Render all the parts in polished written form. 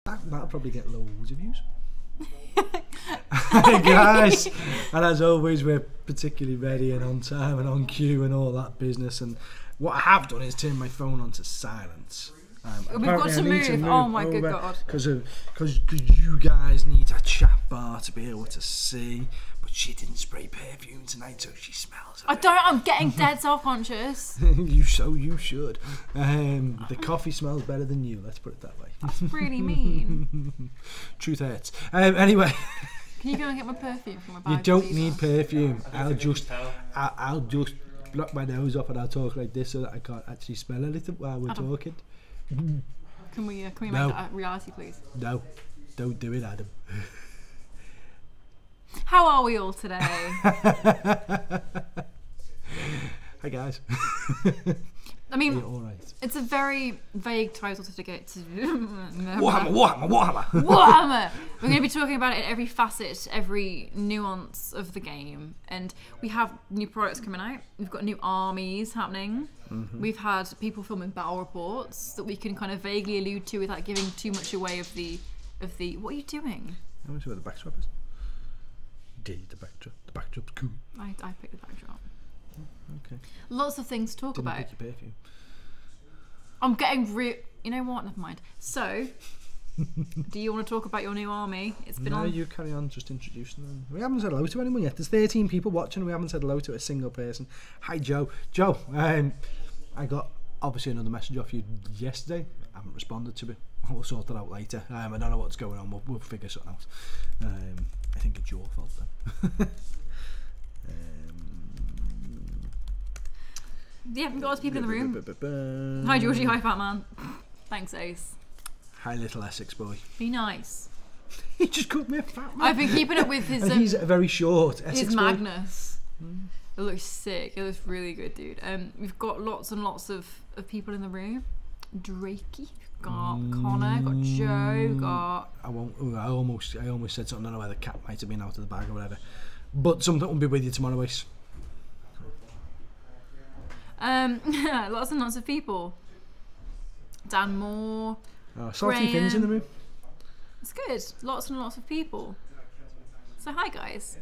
That'll probably get loads of views. Hey guys, and as always we're particularly ready and on time and on cue and all that business, and what I have done is turn my phone on to silence. We've got to move. Oh my good god. Because you guys need a chat bar to be able to see, but she didn't spray perfume tonight, so she smells of it. I'm getting dead self-conscious. You should. The coffee smells better than you, let's put it that way. That's really mean. Truth hurts. Anyway. Can you go and get my perfume from my bag? You don't need perfume. I'll just block my nose off and I'll talk like this so that I can't actually smell anything while we're talking. Can we make that a reality, please? No, don't do it, Adam. How are we all today? Hi guys. I mean, all right. It's a very vague title to get to. Warhammer. Warhammer. We're going to be talking about it in every facet, every nuance of the game, and we have new products coming out. We've got new armies happening. Mm-hmm. We've had people filming battle reports that we can kind of vaguely allude to without giving too much away of the. What are you doing? I want to see what the backdrop is. The backdrop. The backdrop's cool. I picked the backdrop. Okay. Lots of things to talk about. Didn't pick your perfume. I'm getting you know what? Never mind. So, do you want to talk about your new army? It's been on. You carry on just introducing them. We haven't said hello to anyone yet. There's 13 people watching. We haven't said hello to a single person. Hi, Joe. Joe, I got obviously another message off you yesterday. I haven't responded to it. We'll sort that out later. I don't know what's going on. We'll figure something out. I think it's your fault then. Yeah, we've got lots of people in the room. Hi, Georgie. Hi, Fat Man. Thanks, Ace. Hi, little Essex boy. Be nice. He just called me a fat man. I've been keeping up with his. And he's a very short Essex his boy. Magnus. It looks sick. It looks really good, dude. We've got lots and lots of people in the room. Drakey, got Connor, got Joe, got. I almost said something. I don't know where the cat might have been out of the bag or whatever. But something will be with you tomorrow, Ace. Lots and lots of people. Dan Moore. Salty things in the room. It's good. Lots and lots of people. So hi guys.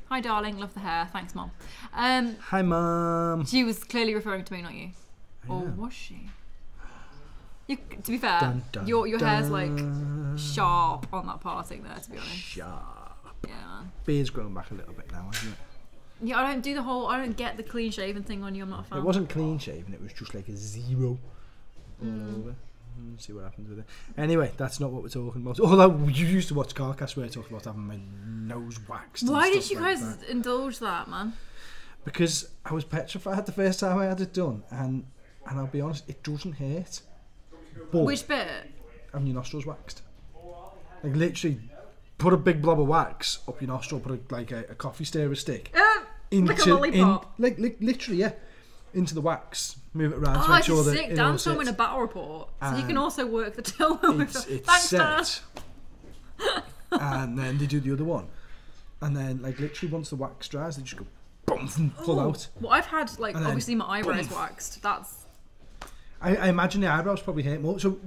Hi darling, love the hair. Thanks mom. Hi mom. She was clearly referring to me, not you. Or was she? To be fair, your hair's like sharp on that parting there, to be honest. Sharp. Yeah, man. Beard's grown back a little bit now, hasn't it? Yeah, I don't get the clean shaven thing on you. I'm not a fan. It wasn't clean shaven, it was just like a 0 all over. See what happens with it. Anyway, that's not what we're talking about. Although you used to watch Carcass where I talked about having my nose waxed. Why did you guys indulge that, man? Because I was petrified the first time I had it done, and I'll be honest, it doesn't hurt. But which bit? Having your nostrils waxed. Like literally, put a big blob of wax up your nostril, put a coffee stirrer stick. Like a lollipop. Like literally, yeah. Into the wax, move it around to make sure that sick. Dan's filming a battle report, so you can also work the till. Thanks, set. And then they do the other one, and then like literally once the wax dries, they just go boom and pull out. Well, I've had like obviously my eyebrows waxed. That's. I imagine the eyebrows probably hurt more. So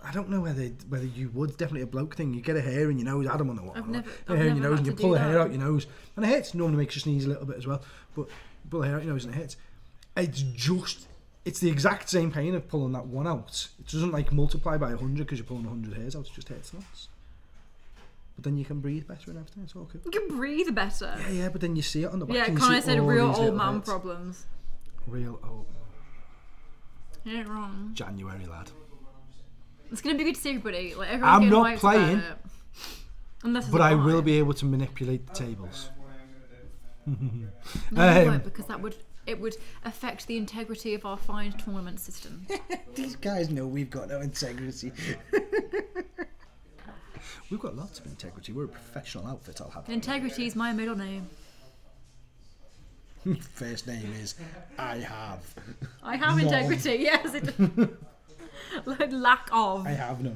I don't know whether you would. Definitely a bloke thing. You get a hair in your nose. I don't know what. I've never hair in your nose, and you pull the hair that. out your nose, and it hurts. Normally makes you sneeze a little bit as well, but you pull the hair out your nose and it hurts. It's the exact same pain of pulling that one out. It doesn't like multiply by 100 because you're pulling 100 hairs out. It just hurts lots. But then you can breathe better and everything. It's all good. You can breathe better. Yeah, but then you see it on the back. Yeah, Connor said real old man problems. Real old. You ain't wrong. January lad. It's gonna be good to see everybody. Like I'm not playing. Unless but I will be able to manipulate the tables. No, you won't, because it would affect the integrity of our fine tournament system. These guys know we've got no integrity. We've got lots of integrity. We're a professional outfit, I'll have that. Integrity is my middle name. First name is I have. I have integrity, yes. Lack of. I have no.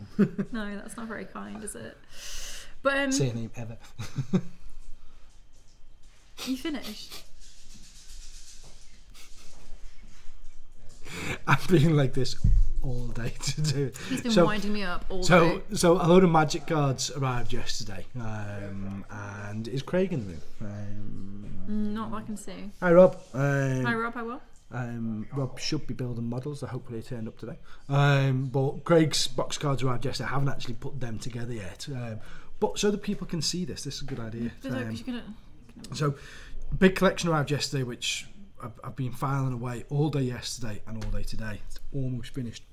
No, that's not very kind, is it? But say a name ever. You finished? I've been like this all day to do. He's been winding me up all day. So a load of Magic cards arrived yesterday, and is Craig in the room? Not that I can see. Hi Rob. Hi Rob, I will. Rob should be building models that hopefully turned up today. But Craig's box cards arrived yesterday. I haven't actually put them together yet. But so that people can see this is a good idea. So big collection arrived yesterday, which I've been filing away all day yesterday and all day today. It's almost finished.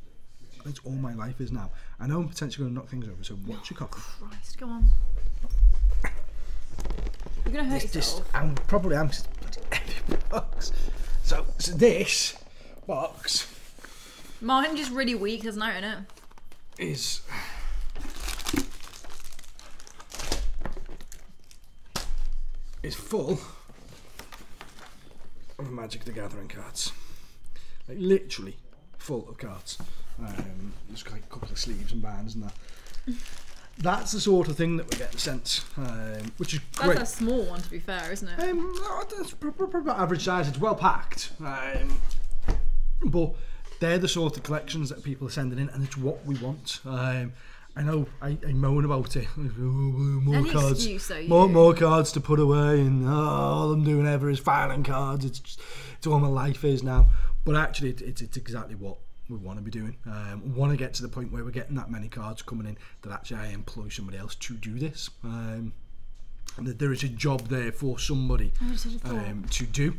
It's all my life is now. I know I'm potentially going to knock things over, so watch your coffee. Christ, go on. You're going to hurt yourself. I'm probably just bloody heavy box. So this box... Mine's just really weak, there's no in it. Is full of Magic the Gathering cards. Like literally full of cards. There's like a couple of sleeves and bands and that. That's the sort of thing that we're getting sent, which is great. That's a small one, to be fair, isn't it? That's probably about average size. It's well packed, but they're the sort of collections that people are sending in, and it's what we want. I know I moan about it. More cards, more cards to put away, and all I'm doing ever is filing cards. It's all my life is now. But actually, it's exactly what we want to be doing. We want to get to the point where we're getting that many cards coming in that actually I employ somebody else to do this. And that there is a job there for somebody to do.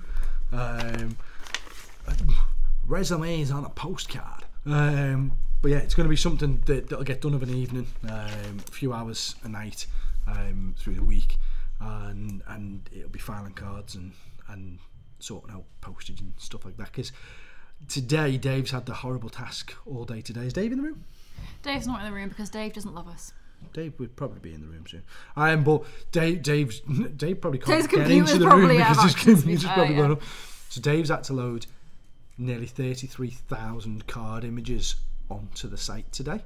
Resumes on a postcard. But yeah, it's going to be something that'll get done of an evening, a few hours a night through the week, and it'll be filing cards and sorting out postage and stuff like that. Because today, Dave's had the horrible task all day today. Is Dave in the room? Dave's not in the room because Dave doesn't love us. Dave would probably be in the room soon. But Dave probably can't Dave's get into the room because his computer's probably going up. So Dave's had to load nearly 33,000 card images onto the site today.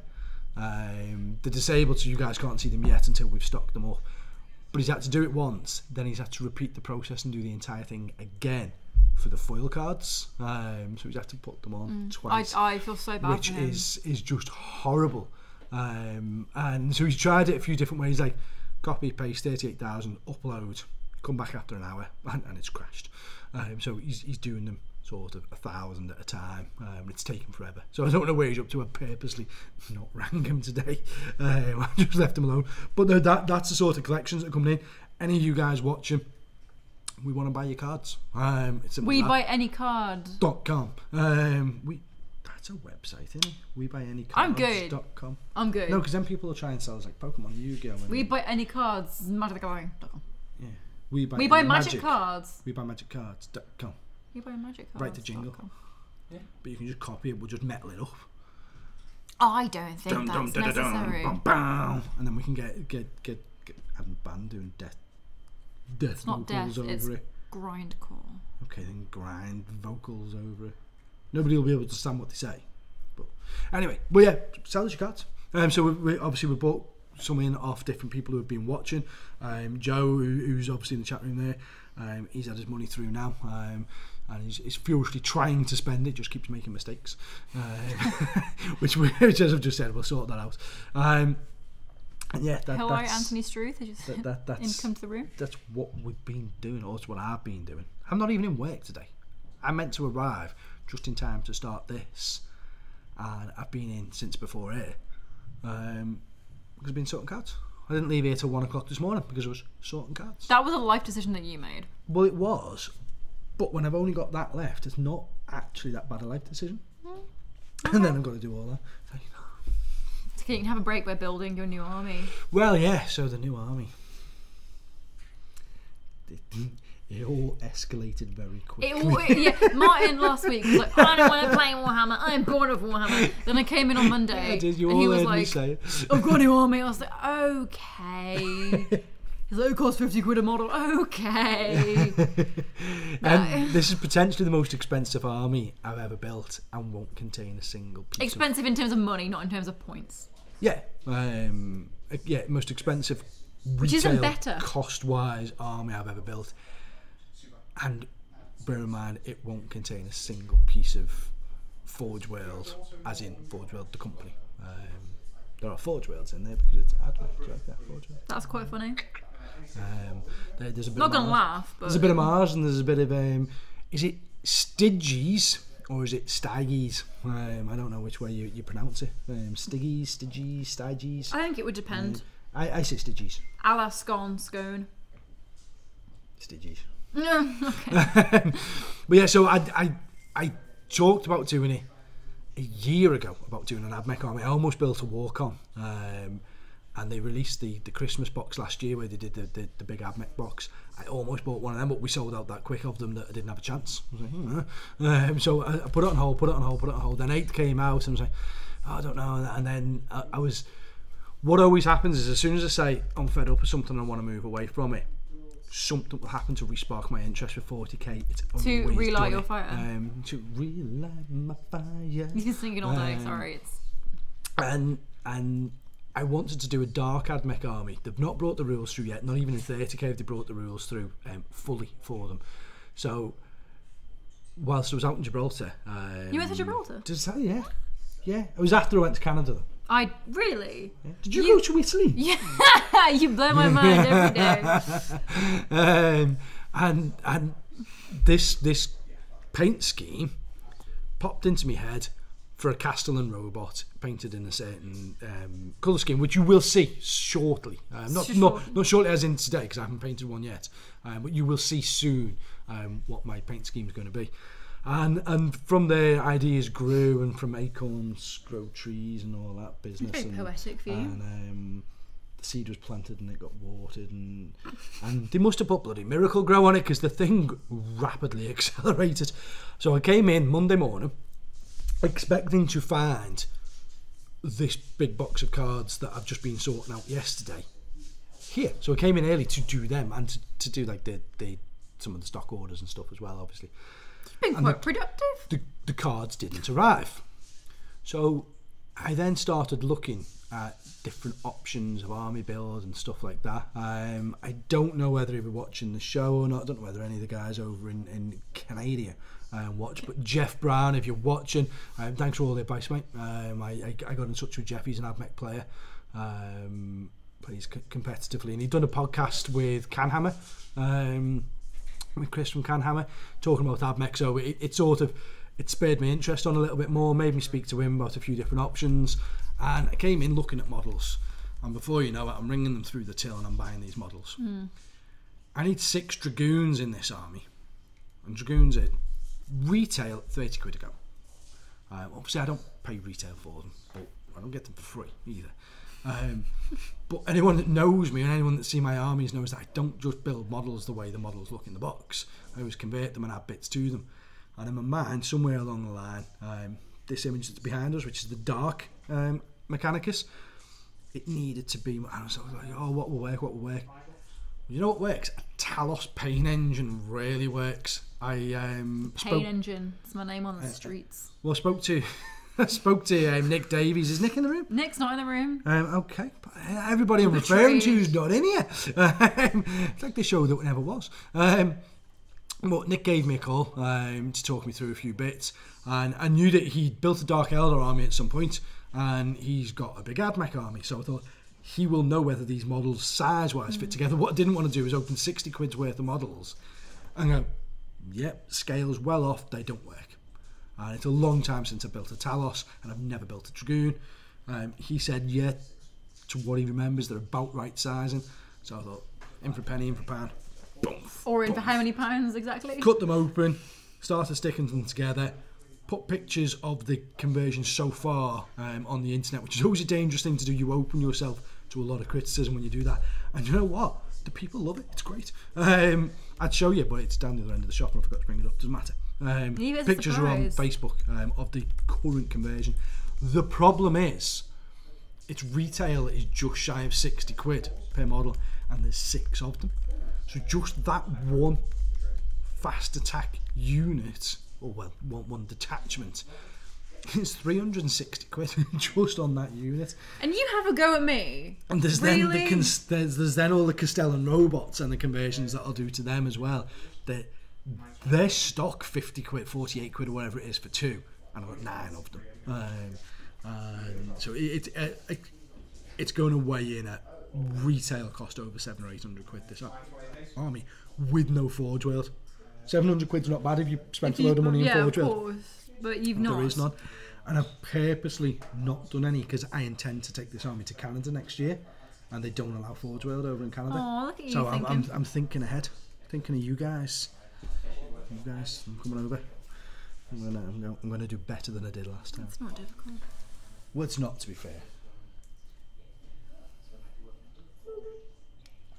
They're disabled, so you guys can't see them yet until we've stocked them up. But he's had to do it once, then he's had to repeat the process and do the entire thing again for the foil cards. So he's had to put them on twice. I feel so bad which for him. is just horrible. And so he's tried it a few different ways, like copy, paste, 38,000, upload, come back after an hour, and it's crashed. So he's doing them sort of 1,000 at a time. It's taken forever. So I don't know where he's up to. I purposely not rang him today. I just left him alone. But no, that's the sort of collections that are coming in. Any of you guys watching, we want to buy your cards. It's We buy any cards. .com. That's a website, isn't it? We buy any cards. I'm good. .com. I'm good. No, because then people will try and sell us like Pokemon, Yu-Gi-Oh. We buy any cards. MagicTheGathering.com. Yeah. We buy magic cards. We buy magiccards.com. You buy magic cards. Write the jingle. Yeah. But you can just copy it. We'll just metal it up. I don't think that's necessary. And then we can get Adam Band doing death it's not vocals death, over it's it. grindcore. Okay, then grind vocals over it. Nobody will be able to understand what they say. But anyway, yeah, sell us your cards. So we obviously we bought some in off different people who have been watching. Joe, who's obviously in the chat room there, he's had his money through now. And he's furiously trying to spend it, just keeps making mistakes, which as I've just said, we'll sort that out. And yeah, hello, Anthony Struth. That's come to the room. That's what we've been doing, or that's what I've been doing. I'm not even in work today. I meant to arrive just in time to start this, and I've been in since before here because I've been sorting cards. I didn't leave here till 1 o'clock this morning because I was sorting cards. That was a life decision that you made. Well, it was. But when I've only got that left, it's not actually that bad a life decision. Okay. And then I've got to do all that. It's okay, you can have a break by building your new army. Well, yeah, so the new army. It all escalated very quickly. Yeah, Martin last week was like, I don't want to play Warhammer, I'm bored of Warhammer. Then I came in on Monday and he was heard like, me say it. I've got a new army. I was like, okay. He's like, it costs 50 quid a model. Okay. And this is potentially the most expensive army I've ever built and won't contain a single piece. Expensive in terms of money, not in terms of points. Yeah. Most expensive which isn't retail better. Cost-wise army I've ever built. And bear in mind, it won't contain a single piece of Forge World, as in Forge World, the company. There are Forge Worlds in there because it's Admech, so yeah, Forge World. That's quite funny. There's a bit Not of gonna Mars. laugh, but There's a bit of Mars and there's a bit of is it Stygies or is it Stygies? I don't know which way you pronounce it. Stygies, Stygies. I think it would depend. I say Stygies. A la scone. Stygies. Okay. But yeah, so I talked about doing it a year ago, about doing an Admech army. I almost built a Warcom, and they released the Christmas box last year where they did the big Admech box. I almost bought one of them, but we sold out that quick of them that I didn't have a chance. I was like, so I put it on hold. Then 8th came out, and I was like, oh, I don't know. And then I was. What always happens is as soon as I say I'm fed up with something and I want to move away from it, something will happen to respark my interest with 40k. It's to relight your fire. To relight my fire. You can sing it all day. Sorry, it's. And I wanted to do a dark Admech army. They've not brought the rules through yet. Not even in 30k have they brought the rules through fully for them. So whilst I was out in Gibraltar, You went to Gibraltar? Yeah. It was after I went to Canada though. I really. Yeah. Did you go to Italy? Yeah, you blow my mind every day. And this paint scheme popped into my head for a Castellan robot painted in a certain colour scheme, which you will see shortly. Not shortly as in today, because I haven't painted one yet. But you will see soon what my paint scheme is going to be. And from there, ideas grew, and from acorns grow trees and all that business. Very poetic for you. And the seed was planted and it got watered, and they must have put bloody Miracle Grow on it because the thing rapidly accelerated. So I came in Monday morning expecting to find this big box of cards that I've just been sorting out yesterday here. So I came in early to do them and to do like the some of the stock orders and stuff as well, obviously. Been quite productive. The cards didn't arrive. So I then started looking at different options of army build and stuff like that. I don't know whether you've been watching the show or not. I don't know whether any of the guys over in Canada watch, but Jeff Brown, if you're watching, thanks for all the advice, mate. I got in touch with Jeff. He's an Admech player. Plays competitively, and he'd done a podcast with Canhammer. With Chris from Canhammer, talking about Admech, so it spurred my interest on a little bit more, made me speak to him about a few different options, and I came in looking at models, and before you know it, I'm ringing them through the till and I'm buying these models. I need 6 Dragoons in this army, and Dragoons are retail 30 quid a go. Obviously I don't pay retail for them, but I don't get them for free either. But anyone that knows me and anyone that's seen my armies knows that I don't just build models the way the models look in the box. I always convert them and add bits to them. And in my mind, somewhere along the line, this image that's behind us, which is the dark Mechanicus, it needed to be. I was like, oh, what will work? You know what works? A Talos paint engine really works. Paint engine. It's my name on the streets. Well, I spoke to Nick Davies. Is Nick in the room? Nick's not in the room. Okay. Everybody I'm referring to is not in here. It's like the show that never was. But Nick gave me a call to talk me through a few bits. And I knew that he'd built a Dark Elder army at some point, and he's got a big Admech army. So I thought he will know whether these models size-wise fit together. What I didn't want to do is open 60 quid's worth of models and go, yep, scales well off, they don't work. And it's a long time since I built a Talos, and I've never built a Dragoon. He said, yeah, to what he remembers, they're about right sizing. So I thought, in for a penny, in for a pound. Boom. Or in for how many pounds exactly? Cut them open, started sticking them together, put pictures of the conversion so far on the internet, which is always a dangerous thing to do. You open yourself to a lot of criticism when you do that. And you know what? The people love it. It's great. I'd show you, but it's down the other end of the shop and I forgot to bring it up. Doesn't matter. Pictures are on Facebook of the current conversion. The problem is its retail is just shy of 60 quid per model, and there's 6 of them. So just that one fast attack unit, or well, one detachment, is 360 quid just on that unit. And you have a go at me. And there's really? there's then all the Castellan robots and the conversions that I'll do to them as well. They're stock 50 quid, 48 quid or whatever it is for 2, and I got 9 of them. And so it's going to weigh in at retail cost over 700 or 800 quid this army with no Forge World. 700 quid's not bad if you spent a load of money in Forge World. Course, but you've not. There is none. And I've purposely not done any because I intend to take this army to Canada next year, and they don't allow Forge World over in Canada. Oh, look at you so thinking. I'm thinking ahead, thinking of you guys. I'm coming over. I'm gonna do better than I did last time. It's not difficult. Well, it's not, to be fair.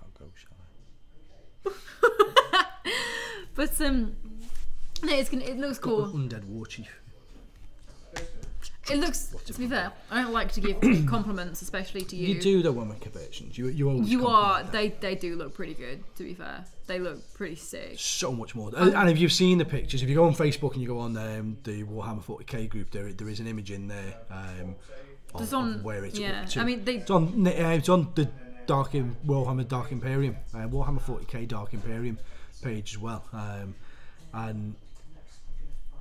I'll go, shall I? But no, it looks cool. Undead War Chief. It looks, to be fair, I don't like to give compliments, especially to you. You do though when conversions. You always. You are. They do look pretty good. To be fair, they look pretty sick. So much more. And if you've seen the pictures, if you go on Facebook and you go on the Warhammer 40k group, there is an image in there of where it's up to. I mean, it's on the Warhammer Dark Imperium, Warhammer 40k Dark Imperium page as well, and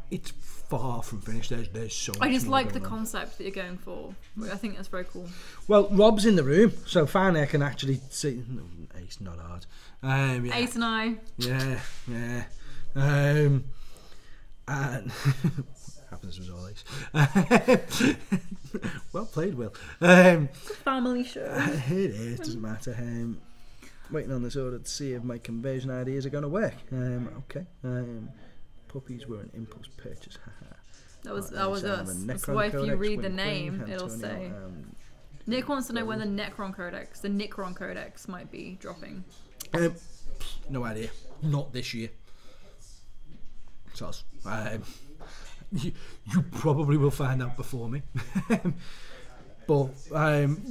it's far from finished. There's so much. I just more like the going on. concept that you're going for. I think that's very cool. Well, Rob's in the room, so finally I can actually see. No, Ace, not hard. Yeah. Ace and I. Yeah. And happens with all Ace. Well played, Will. It's a family show. It is. Doesn't matter. Waiting on this order to see if my conversion ideas are going to work. Okay. Puppies were an impulse purchase. that was us. That's why if you read the name, it'll say. Nick wants to know when the Necron Codex might be dropping. No idea. Not this year. You probably will find out before me. But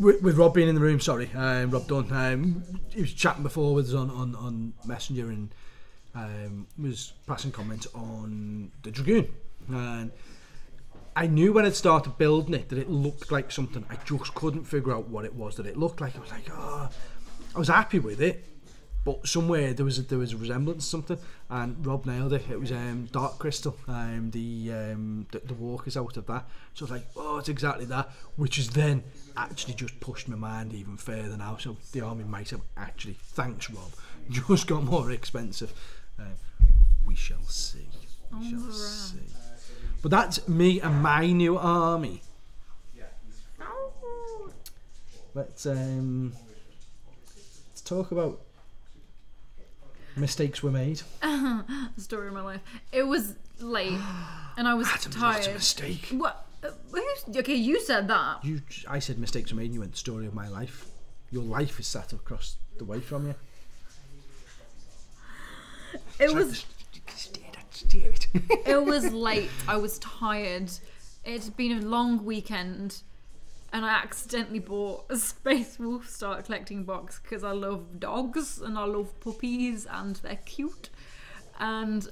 with Rob being in the room, Rob Dunn, he was chatting before with us on Messenger and was passing comments on the Dragoon. And I knew when I'd started building it that it looked like something. I just couldn't figure out what it was that it looked like. I was like, I was happy with it, but somewhere there was a resemblance to something. And Rob nailed it. It was Dark Crystal, the walkers out of that. So I was like, it's exactly that, which has then actually just pushed my mind even further now. So the army might have actually, thanks Rob, just got more expensive. We shall see. We shall see. But that's me and my new army. Let's talk about mistakes were made. The story of my life. It was late, and I was Adam's tired. not a mistake. What? Okay, you said that. I said mistakes were made, and you went the story of my life. Your life is sat across the way from you. It was late. I was tired. It's been a long weekend, and I accidentally bought a Space Wolf Start Collecting box because I love dogs and I love puppies and they're cute. And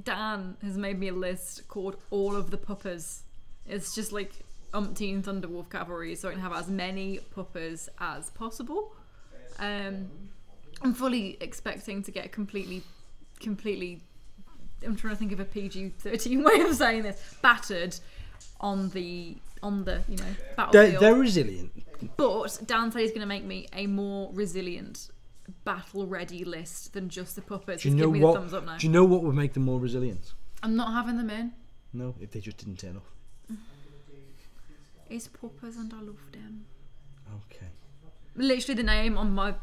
Dan has made me a list called All of the Puppers. It's just like umpteen Thunderwolf cavalry, so I can have as many puppers as possible. I'm fully expecting to get completely. I'm trying to think of a PG-13 way of saying this. Battered on the battlefield. They're resilient. But Dan said he's going to make me a more resilient, battle-ready list than just the puppets. He's giving me the thumbs up now. Do you know what would make them more resilient? I'm not having them in. No, if they just didn't turn up. It's puppers and I love them. Okay. Literally the name on my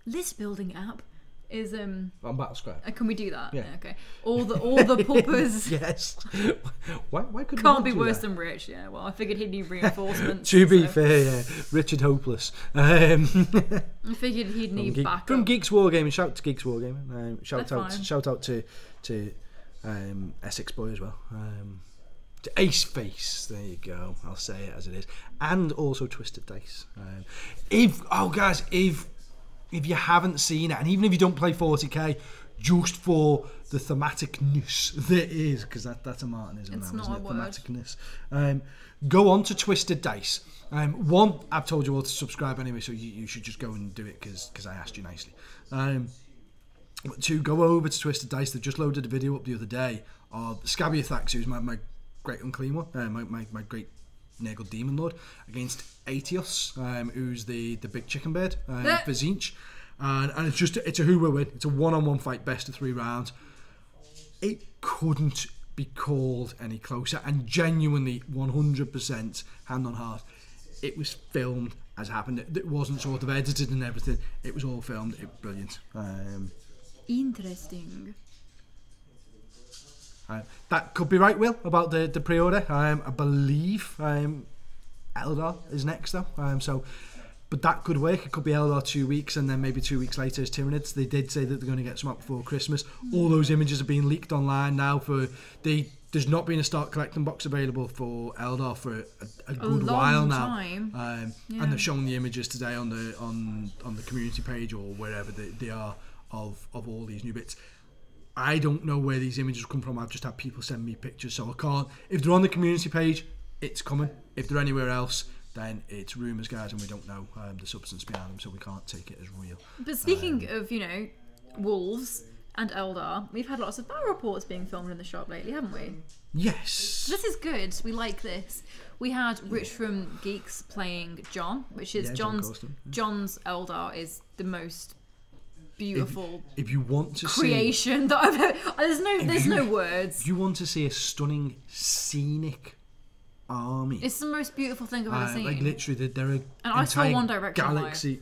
list building app is on Battlescribe. Can we do that? Yeah. Okay. All the puppers. Yes. Why couldn't can't be worse than Rich? Yeah. Well, I figured he'd need reinforcements. To be fair, yeah, Richard Hopeless. I figured he'd need backup. From Geeks Wargaming. Shout to Geeks Wargaming. Shout out to Essex Boy as well. To Ace Face, there you go. I'll say it as it is, and also Twisted Dice. If you haven't seen it, and even if you don't play 40k, just for the thematicness there is, because that's a Martinism it's now, not isn't it? A word. Thematicness. Go on to Twisted Dice. One, I've told you all to subscribe anyway, so you should just go and do it because I asked you nicely. to go over to Twisted Dice. They just loaded a video up the other day of Scabiathax, who's my great unclean one, my great Nurgle Demon Lord, against Aetios, who's the big chicken bird for Zinch. And it's a who will win. It's a one-on-one fight, best of 3 rounds. It couldn't be called any closer, and genuinely 100% hand on heart, it was filmed as happened. It wasn't sort of edited and everything. It was all filmed. It was brilliant. Interesting. That could be right, Will, about the pre-order. I believe Eldar is next though. But that could work. It could be Eldar 2 weeks, and then maybe 2 weeks later is Tyranids. They did say that they're going to get some out before Christmas. All those images are being leaked online now. There's not been a start collecting box available for Eldar for a good while now. And they're showing the images today on the community page or wherever they are of all these new bits. I don't know where these images come from. I've just had people send me pictures, so I can't. If they're on the community page, it's coming. If they're anywhere else, then it's rumours, guys, and we don't know the substance behind them, so we can't take it as real. But speaking of, wolves and Eldar, we've had lots of battle reports being filmed in the shop lately, haven't we? Yes. This is good. We like this. We had Rich from Geeks playing John, which is John's Eldar is the most beautiful if you want to creation that I've ever. There's no words. If you want to see a stunning scenic army, it's the most beautiful thing I've ever seen. Like literally, they're an I saw One Direction galaxy. Live.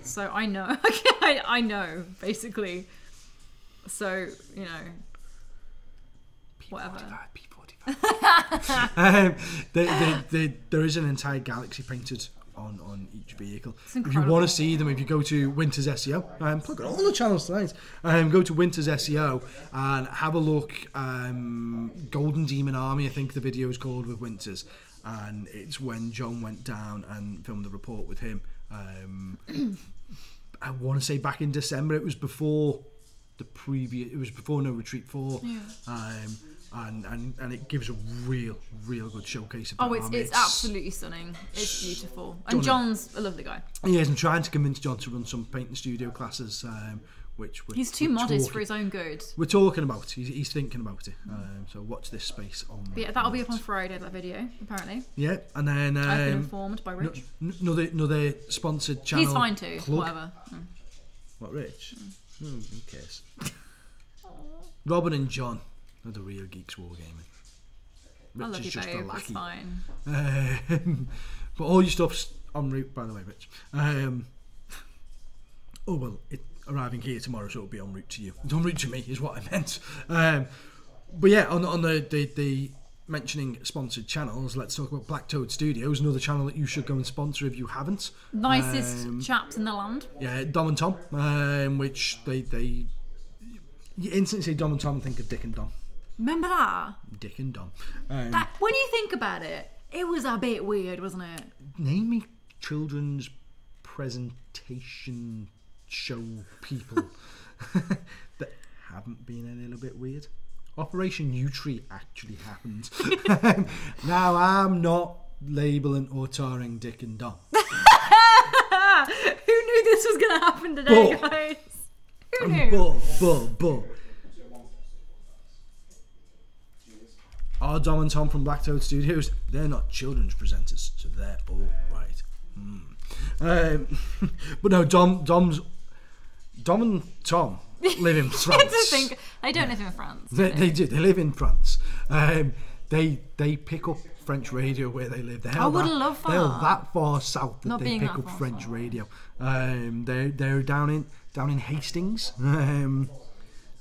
So I know. I know basically. So whatever. There is an entire galaxy painted on each vehicle. If you want to see them, if you go to Winter's SEO, plug on all the channels tonight, go to Winter's SEO and have a look. Golden Demon Army, I think the video is called, with Winters, and it's when John went down and filmed the report with him. I want to say back in December. It was before it was before No Retreat 4. And it gives a real good showcase of it's absolutely stunning. It's beautiful. And John's a lovely guy. He is. I'm trying to convince John to run some painting studio classes, which he's too modest for his own good. We're talking about. He's thinking about it. So watch this space on. But yeah, that'll be up on Friday. That video, apparently. Yeah, and then I've been informed by Rich. Another sponsored channel. He's fine too. Plug. Whatever. What, Rich? Who cares? Robin and John are the real geeks wargaming. Rich I love is you, just babe. A lackey. It's fine. But all your stuff's en route, by the way, Rich. Arriving here tomorrow, so it'll be en route to you. It's en route to me, is what I meant. But yeah, on the mentioning sponsored channels, let's talk about Black Toad Studios, another channel that you should go and sponsor if you haven't. Nicest chaps in the land. Yeah, Dom and Tom, which they you instantly say Dom and Tom and think of Dick and Dom. Remember that? Dick and Dom. When you think about it, it was a bit weird, wasn't it? Name me children's presentation show people that haven't been a little bit weird. Operation U-Tree actually happened. Now, I'm not labelling or tarring Dick and Dom. Who knew this was going to happen today, guys? Who knew? But our Dom and Tom from Black Toad Studios, they're not children's presenters, so they're all right. But no, Dom and Tom live in France. They don't live in France. They do. They live in France. They pick up French radio where they live. I would love that. They're that far south that they pick up French radio. They're down in Hastings.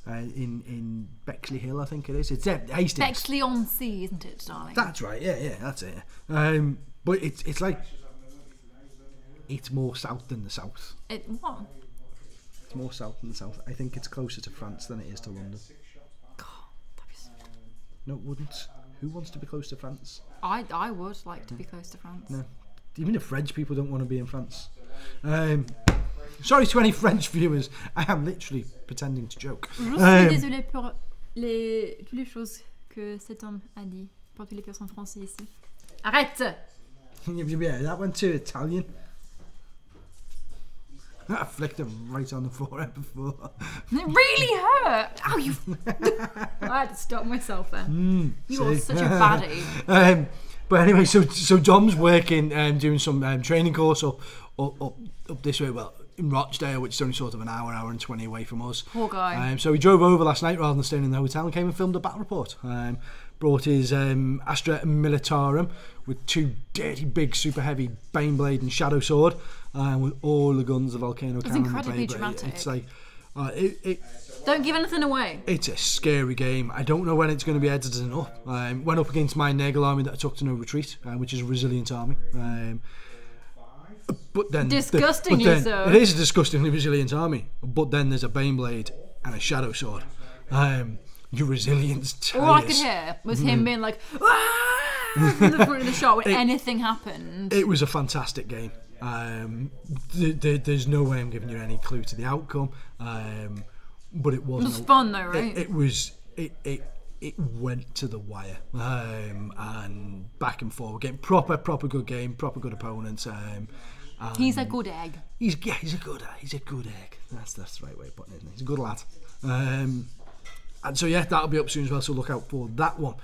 In Bexley Hill, I think it is. It's Hastings. Bexley on Sea, isn't it, darling? That's right. Yeah, that's it. But it's like it's more south than the south. What? It's more south than the south. I think it's closer to France than it is to London. God, that'd be so... No, it wouldn't. Who wants to be close to France? I would like to be close to France. No, even the French people don't want to be in France. Sorry to any French viewers. I am literally pretending to joke. Je suis désolée pour toutes les choses que cet homme a dit pour toutes les personnes françaises ici. Arrête! Yeah, that went to Italian. I flicked her right on the forehead before. It really hurt. Ow, you... I had to stop myself then. You are such a baddie. But anyway, so Dom's working, doing some training course up this way. Well, in Rochdale, which is only sort of an hour and 20 away from us. Poor guy. So he drove over last night rather than staying in the hotel and came and filmed a battle report. Brought his Astra Militarum with 2 dirty, big, super heavy Baneblade and Shadow Sword, with all the guns, the volcano cannon. It's incredibly dramatic. It's like don't give anything away. it's a scary game. I don't know when it's going to be edited up. Went up against my Nagel army that I took to no retreat, which is a resilient army. But then Disgusting, sir. It is a disgustingly resilient army. But then there's a Baneblade and a Shadow Sword. Your resilience tires. All I could hear was him being like, "Ah!" from the front of the shot when anything happened. It was a fantastic game. There's no way I'm giving you any clue to the outcome. But it wasn't. It was fun though, right? It went to the wire, and back and forth. Getting proper good game, proper good opponents. He's a good egg. He's a good egg. That's the right way of putting it. Isn't it? He's a good lad. And so yeah, that'll be up soon as well. So look out for that one.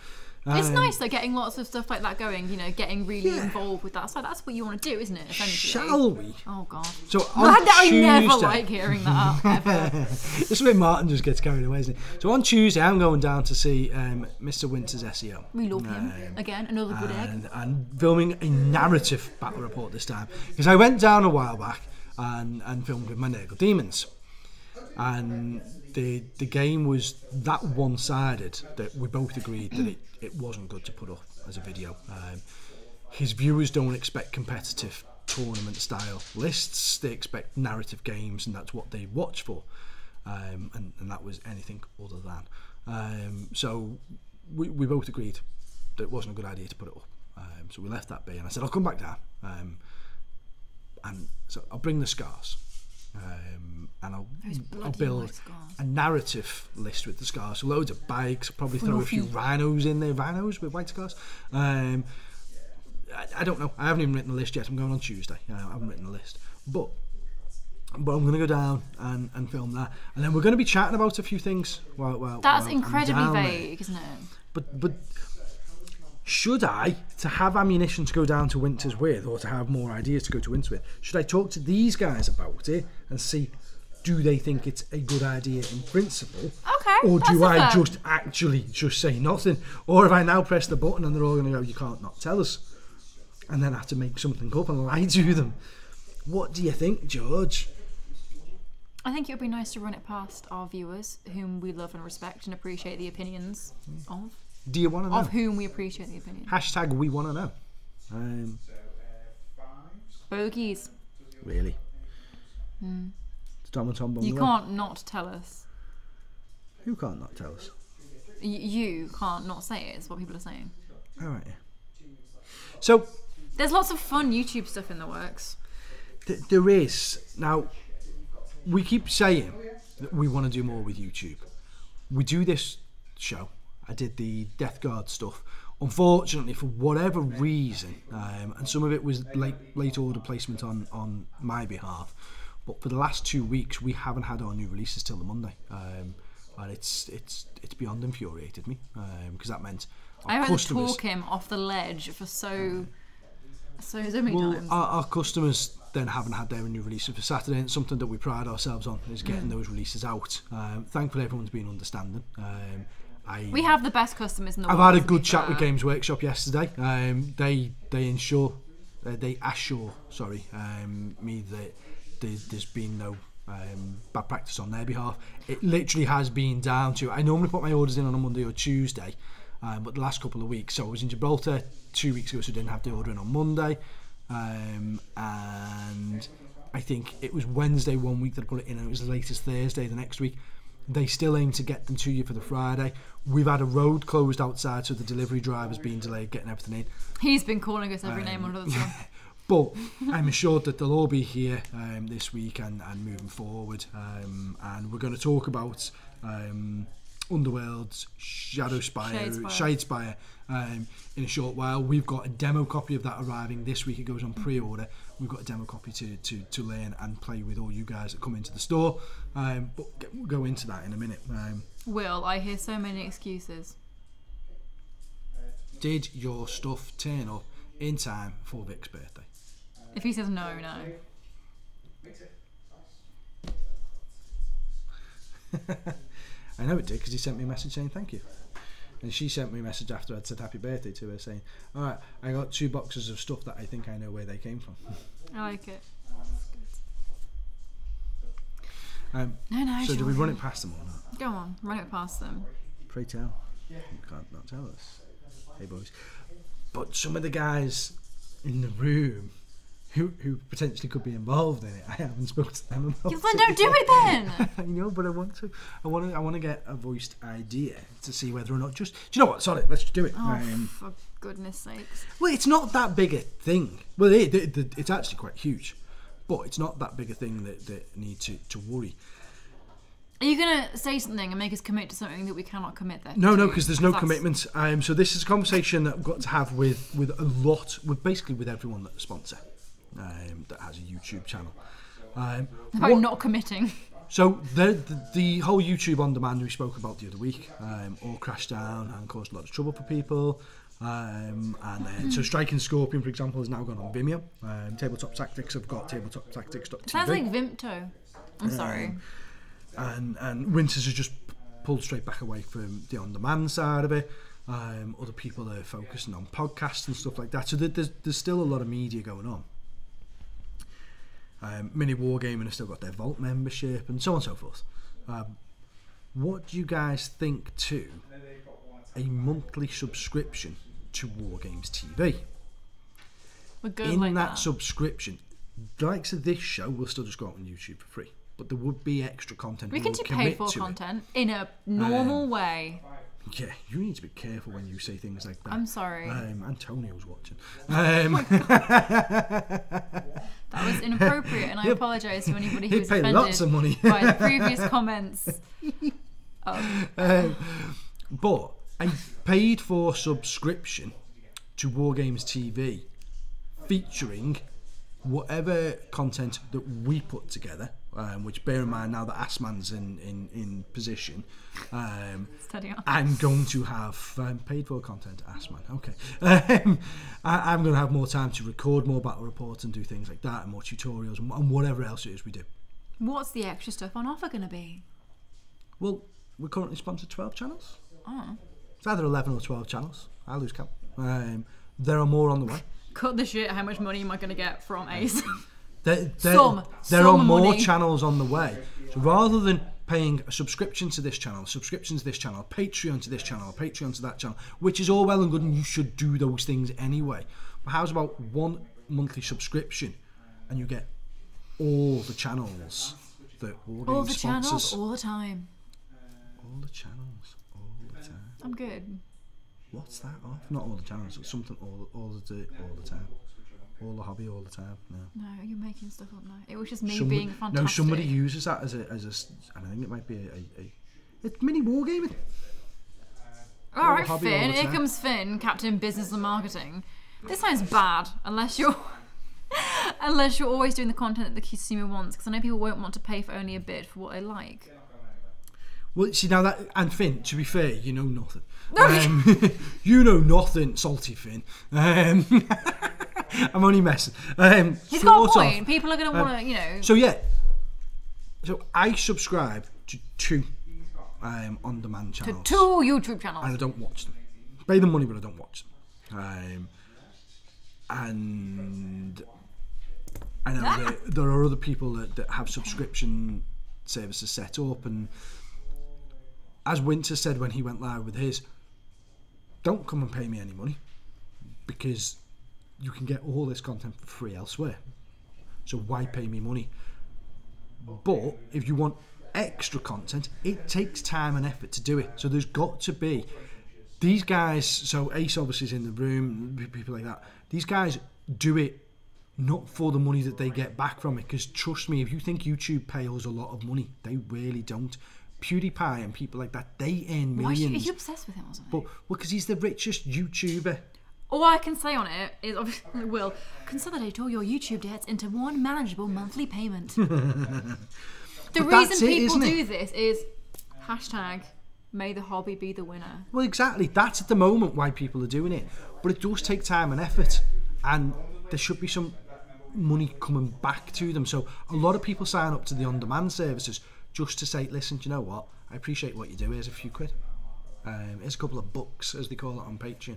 It's nice though, getting lots of stuff like that going. You know, getting really involved with that. So that's what you want to do, isn't it? Essentially. Shall we? Oh God. So on Tuesday, I never like hearing that ever. This is where Martin just gets carried away, isn't it? So on Tuesday, I'm going down to see Mr. Winter's SEO. We love him. Again, another good egg. And filming a narrative battle report this time, because I went down a while back and filmed with my Nagel Demons, and the game was that one-sided that we both agreed that it wasn't good to put up as a video. His viewers don't expect competitive tournament style lists, they expect narrative games, and that's what they watch for, and that was anything other than. So we both agreed that it wasn't a good idea to put it up, so we left that be, and I said I'll come back down, and so I'll bring the scars, and I'll build a narrative list with the scars. So loads of bikes, I'll probably throw a few rhinos in there, rhinos with white scars. I don't know, I haven't even written the list yet. I'm going on Tuesday. I haven't written the list, but I'm going to go down and film that, and then we're going to be chatting about a few things. That's incredibly vague, isn't it? But should I, to have ammunition to go down to Winters with, or to have more ideas to go to Winters with, should I talk to these guys about it and see, do they think it's a good idea in principle? Okay. Or do I just actually just say nothing? Or if I now press the button and they're all going to go, you can't not tell us, and then I have to make something up and lie to them. What do you think, George? I think it would be nice to run it past our viewers, whom we love and respect and appreciate the opinions of. Do you want to know? Of whom we appreciate the opinion. # we want to know. Bogies. Really? Tom and Tom You can't not tell us. Who can't not tell us? You can't not say it, is what people are saying. Alright, yeah. So there's lots of fun YouTube stuff in the works. There is. Now, we keep saying that we want to do more with YouTube. We do this show. I did the Death Guard stuff. Unfortunately, for whatever reason, and some of it was late order placement on my behalf, but for the last 2 weeks we haven't had our new releases till the Monday, and it's beyond infuriated me, because that meant I had to talk him off the ledge for so many times. Our customers then haven't had their new releases for Saturday, and it's something that we pride ourselves on, is getting those releases out. Thankfully, everyone's been understanding. We have the best customers in the world. I've had a good chat with Games Workshop yesterday. They assure me that there's been no bad practice on their behalf. It literally has been down to, I normally put my orders in on a Monday or Tuesday, but the last couple of weeks, so I was in Gibraltar 2 weeks ago, so I didn't have the order in on Monday, and I think it was Wednesday 1 week that I put it in, and it was as late as Thursday the next week. They still aim to get them to you for the Friday. We've had a road closed outside, so the delivery driver's been delayed getting everything in. He's been calling us every name under the sun. But I'm assured that they'll all be here this week and moving forward. And we're going to talk about Underworlds, Shadespire in a short while. We've got a demo copy of that arriving this week. It goes on pre-order. We've got a demo copy to learn and play with all you guys that come into the store. But we'll go into that in a minute. Will, I hear so many excuses. Did your stuff turn up in time for Vic's birthday? If he says no. I know it did because he sent me a message saying thank you. And she sent me a message after I'd said happy birthday to her saying, alright, I got 2 boxes of stuff that I think I know where they came from. I like it. No, so do we run it past them or not? Go on, run it past them. Pray tell. You can't not tell us. Hey boys. But some of the guys in the room who potentially could be involved in it, I haven't spoken to them about then don't do it then! I know, but I want to get a voiced idea to see whether or not do you know what, sorry, let's just do it. Oh, for goodness sakes. Well, it's not that big a thing. Well, it's actually quite huge, but it's not that big a thing that need to worry. Are you going to say something and make us commit to something that we cannot commit then? No, because there's no commitment. So this is a conversation that I've got to have with basically with everyone that's a sponsor that has a YouTube channel. About not committing. So the whole YouTube on demand we spoke about the other week all crashed down and caused a lot of trouble for people. So Striking Scorpion, for example, has now gone on Vimeo. Tabletop Tactics have got tabletoptactics.tv. Sounds like Vimto. I'm sorry. And Winters has just pulled straight back away from the on-demand side of it. Other people are focusing on podcasts and stuff like that. So there's still a lot of media going on. Mini Wargaming have still got their Vault membership and so on and so forth. What do you guys think to a monthly subscription to WarGames TV? We're good In like that subscription, the likes of this show will still just go out on YouTube for free. But there would be extra content. We can do paid for content in a normal way. Yeah, you need to be careful when you say things like that. I'm sorry. Antonio's watching. That was inappropriate, and I apologise to anybody who was paid offended lots of money. by the previous comments. But a paid for subscription to WarGames TV featuring whatever content that we put together, which bear in mind now that Assman's in position, I'm going to have paid for content. Assman, okay. I'm going to have more time to record more battle reports and do things like that, and more tutorials and whatever else it is we do. What's the extra stuff on offer going to be? Well, we're currently sponsored 12 channels. Oh. It's either 11 or 12 channels. I lose count. There are more on the way. Cut the shit. How much money am I going to get from Ace? There are more channels on the way. So rather than paying a subscription to this channel, subscription to this channel, Patreon to this channel, Patreon to that channel, which is all well and good and you should do those things anyway. But how's about one monthly subscription and you get all the channels that WarGames all the sponsors? Channels, all the time. All the channels, all the time. I'm good. What's that off? Not all the channels, it's something all the time. All the hobby, all the time. No, you're making stuff up now. It was just me being fantastic. No, somebody uses that as a, and I think it might be it's mini wargaming. All right, Finn. Here comes Finn, Captain Business and Marketing. This sounds bad unless you're always doing the content that the consumer wants. Because I know people won't want to pay for only a bit for what they like. Well, see now that, and Finn, to be fair, you know nothing. You know nothing, salty Finn. I'm only messing. He's got a point. People are going to want to, you know. So yeah, so I subscribe to 2 on-demand channels. To 2 YouTube channels. And I don't watch them. Pay them money, but I don't watch them. And I know there are other people that have subscription services set up, and as Winter said when he went live with his, don't come and pay me any money because you can get all this content for free elsewhere. So why pay me money? But if you want extra content, it takes time and effort to do it. So there's got to be these guys. So Ace obviously is in the room, people like that. These guys do it not for the money that they get back from it. Because trust me, if you think YouTube pay us a lot of money, they really don't. PewDiePie and people like that, they earn Why are millions. you obsessed with him or something? But because he's the richest YouTuber. All I can say on it is, obviously, will consolidate all your YouTube debts into one manageable monthly payment. The reason people do this is hashtag may the hobby be the winner. Well, exactly. That's at the moment why people are doing it. But it does take time and effort. And there should be some money coming back to them. So a lot of people sign up to the on-demand services just to say, listen, do you know what? I appreciate what you do. Here's a few quid. Here's a couple of bucks, as they call it on Patreon.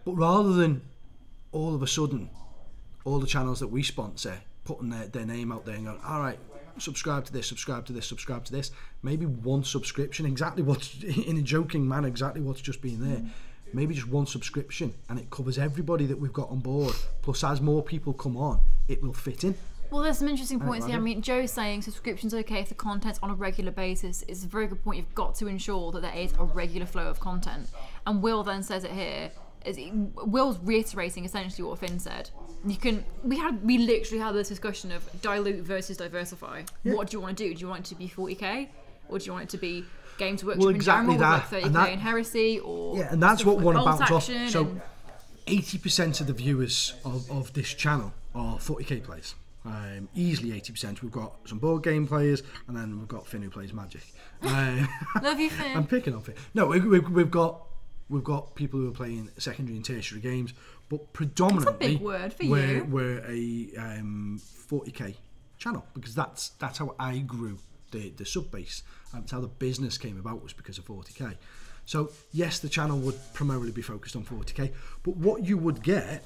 But rather than all of a sudden, all the channels that we sponsor putting their name out there and going, all right, subscribe to this, subscribe to this, subscribe to this. Maybe one subscription, exactly what's, in a joking manner, exactly what's just been there. Maybe just one subscription and it covers everybody that we've got on board. Plus, as more people come on, it will fit in. Well, there's some interesting points here. I mean, Joe's saying subscription's okay if the content's on a regular basis. It's a very good point. You've got to ensure that there is a regular flow of content. And Will then says it here. Will's reiterating essentially what Finn said. We literally had this discussion of dilute versus diversify. Yeah. What do you want to do? Do you want it to be 40k, or do you want it to be Games Workshop well, exactly in general, like 30k and Heresy, or yeah, and that's what one about off. So and 80% of the viewers of this channel are 40k players. Easily 80%. We've got some board game players, and then we've got Finn who plays Magic. Love you, Finn. I'm picking on Finn. No, we've got people who are playing secondary and tertiary games, but predominantly that's a big word for you. We're a 40k channel because that's how I grew the sub base. That's how the business came about, was because of 40k. So yes, the channel would primarily be focused on 40k, but what you would get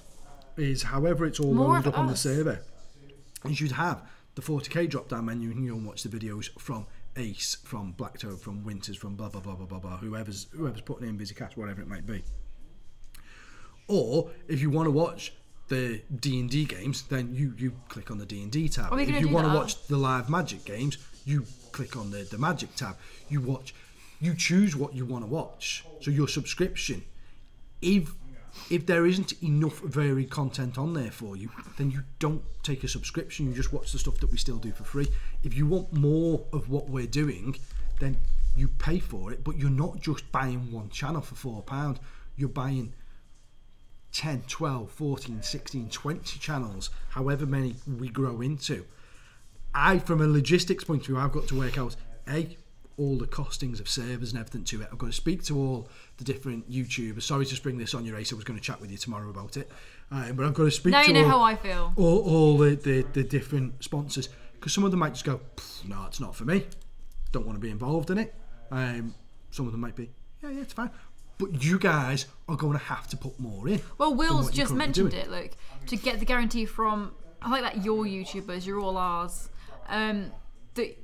is, however it's all loaded up on the server, is you'd have the 40k drop down menu and you can watch the videos from Ace, from Blacktoad, from Winters, from blah blah blah blah blah blah, whoever's putting in VisiCast, whatever it might be. Or if you want to watch the D&D games, then you click on the D&D tab. If you want to watch the live Magic games, you click on the Magic tab. You choose what you want to watch. So your subscription, if there isn't enough varied content on there for you, then you don't take a subscription, you just watch the stuff that we still do for free. If you want more of what we're doing, then you pay for it, but you're not just buying one channel for £4. You're buying 10, 12, 14, 16, 20 channels, however many we grow into. From a logistics point of view, I've got to work out, all the costings of servers and everything to it. I've got to speak to all the different YouTubers. Sorry to spring this on you, Ace. I was going to chat with you tomorrow about it. But I've got to speak to you know how I feel. All the different sponsors. Because some of them might just go, no, it's not for me. Don't want to be involved in it. Some of them might be, yeah, it's fine. But you guys are going to have to put more in. Well, Will's just mentioned it. Look, to get the guarantee from, I like that your YouTubers, you're all ours, that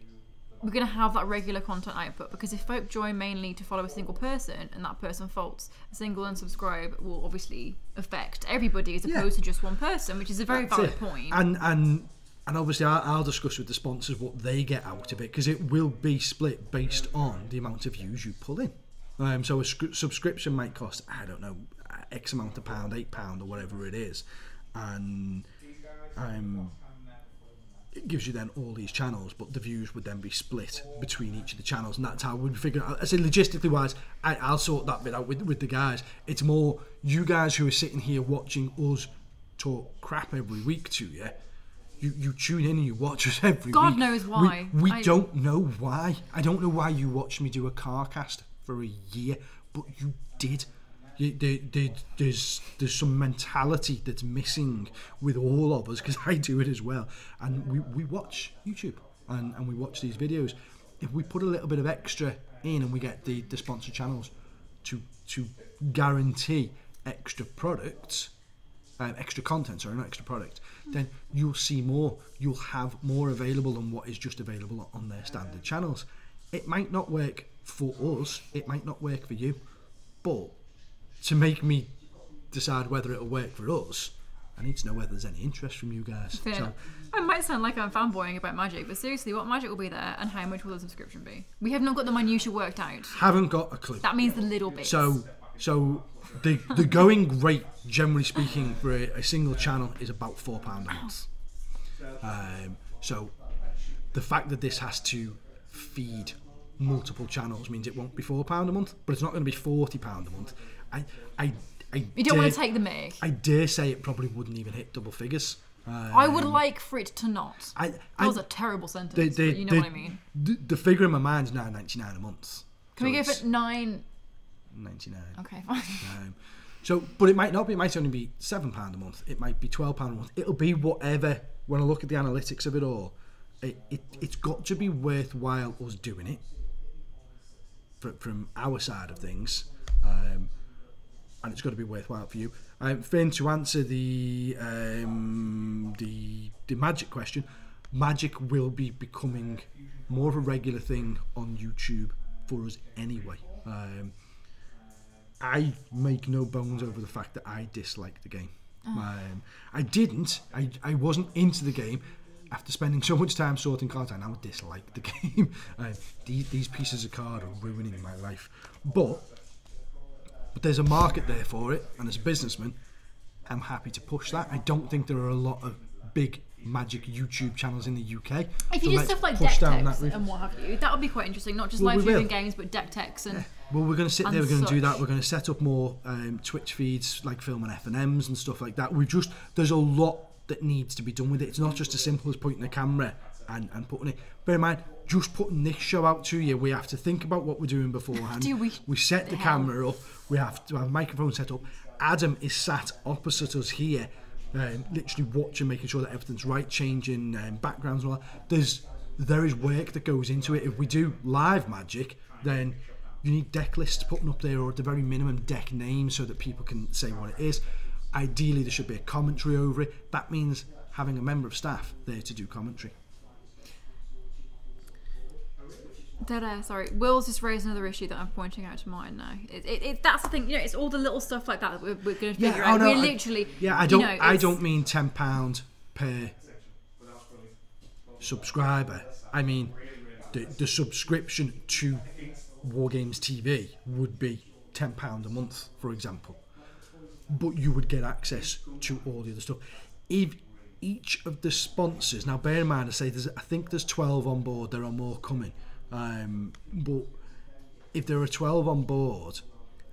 we're going to have that regular content output, because if folk join mainly to follow a single person and that person faults, a single unsubscribe will obviously affect everybody as opposed to just one person, which is a very valid point. And obviously I'll discuss with the sponsors what they get out of it, because it will be split based on the amount of views you pull in. So a subscription might cost, I don't know, X amount of pound, £8 or whatever it is, and it gives you then all these channels, but the views would then be split between each of the channels, and that's how we'd figure out. I say logistically wise, I'll sort that bit out with the guys. It's more you guys who are sitting here watching us talk crap every week to you. You tune in and you watch us every week. God knows why. We don't know why. I don't know why you watched me do a car cast for a year, but you did. There's some mentality that's missing with all of us, because I do it as well, and we watch YouTube and we watch these videos. If we put a little bit of extra in and we get the sponsored channels to guarantee extra products, extra content, sorry, not extra product, then you'll see more. You'll have more available than what is just available on their standard channels. It might not work for us, it might not work for you, but to make me decide whether it'll work for us, I need to know whether there's any interest from you guys. So, I might sound like I'm fanboying about Magic, but seriously, what Magic will be there and how much will the subscription be? We have not got the minutiae worked out. Haven't got a clue. That means the little bits. So the going rate, generally speaking, for a single channel is about £4 a month. So the fact that this has to feed multiple channels means it won't be £4 a month, but it's not going to be £40 a month. You don't want to take the mick. I dare say it probably wouldn't even hit double figures. I would like for it to not. That was a terrible sentence, but you know what I mean. The figure in my mind is £9.99 a month. Can we go for $9.99? Okay, fine. But it might not be. It might only be £7 a month. It might be £12 a month. It'll be whatever. When I look at the analytics of it all, it's got to be worthwhile us doing it from our side of things, and it's got to be worthwhile for you. Finn, to answer the Magic question, Magic will be becoming more of a regular thing on YouTube for us anyway. I make no bones over the fact that I dislike the game. I wasn't into the game. After spending so much time sorting cards, I now dislike the game. These pieces of card are ruining my life. But there's a market there for it, and as a businessman, I'm happy to push that. I don't think there are a lot of big Magic YouTube channels in the UK. If you do stuff like deck techs and what have you, that would be quite interesting. Not just live streaming games, but deck techs and. Well, we're going to sit there. We're going to do that. We're going to set up more Twitch feeds, like filming F&Ms and stuff like that. There's a lot that needs to be done with it. It's not just as simple as putting a camera and putting it. Bear in mind, just putting this show out to you, we have to think about what we're doing beforehand. We set the camera up. We have to have a microphone set up. Adam is sat opposite us here, literally watching, making sure that everything's right, changing backgrounds and all that. There is work that goes into it. If we do live Magic, then you need deck lists putting up there, or at the very minimum deck names, so that people can say what it is. Ideally there should be a commentary over it. That means having a member of staff there to do commentary. Sorry, Will's just raised another issue that I'm pointing out to Martin now. That's the thing, it's all the little stuff like that we're going to figure out. No, we're literally... I don't mean £10 per subscriber. I mean the subscription to WarGames TV would be £10 a month, for example. But you would get access to all the other stuff. If each of the sponsors, now bear in mind, I think there's 12 on board. There are more coming. But if there are 12 on board,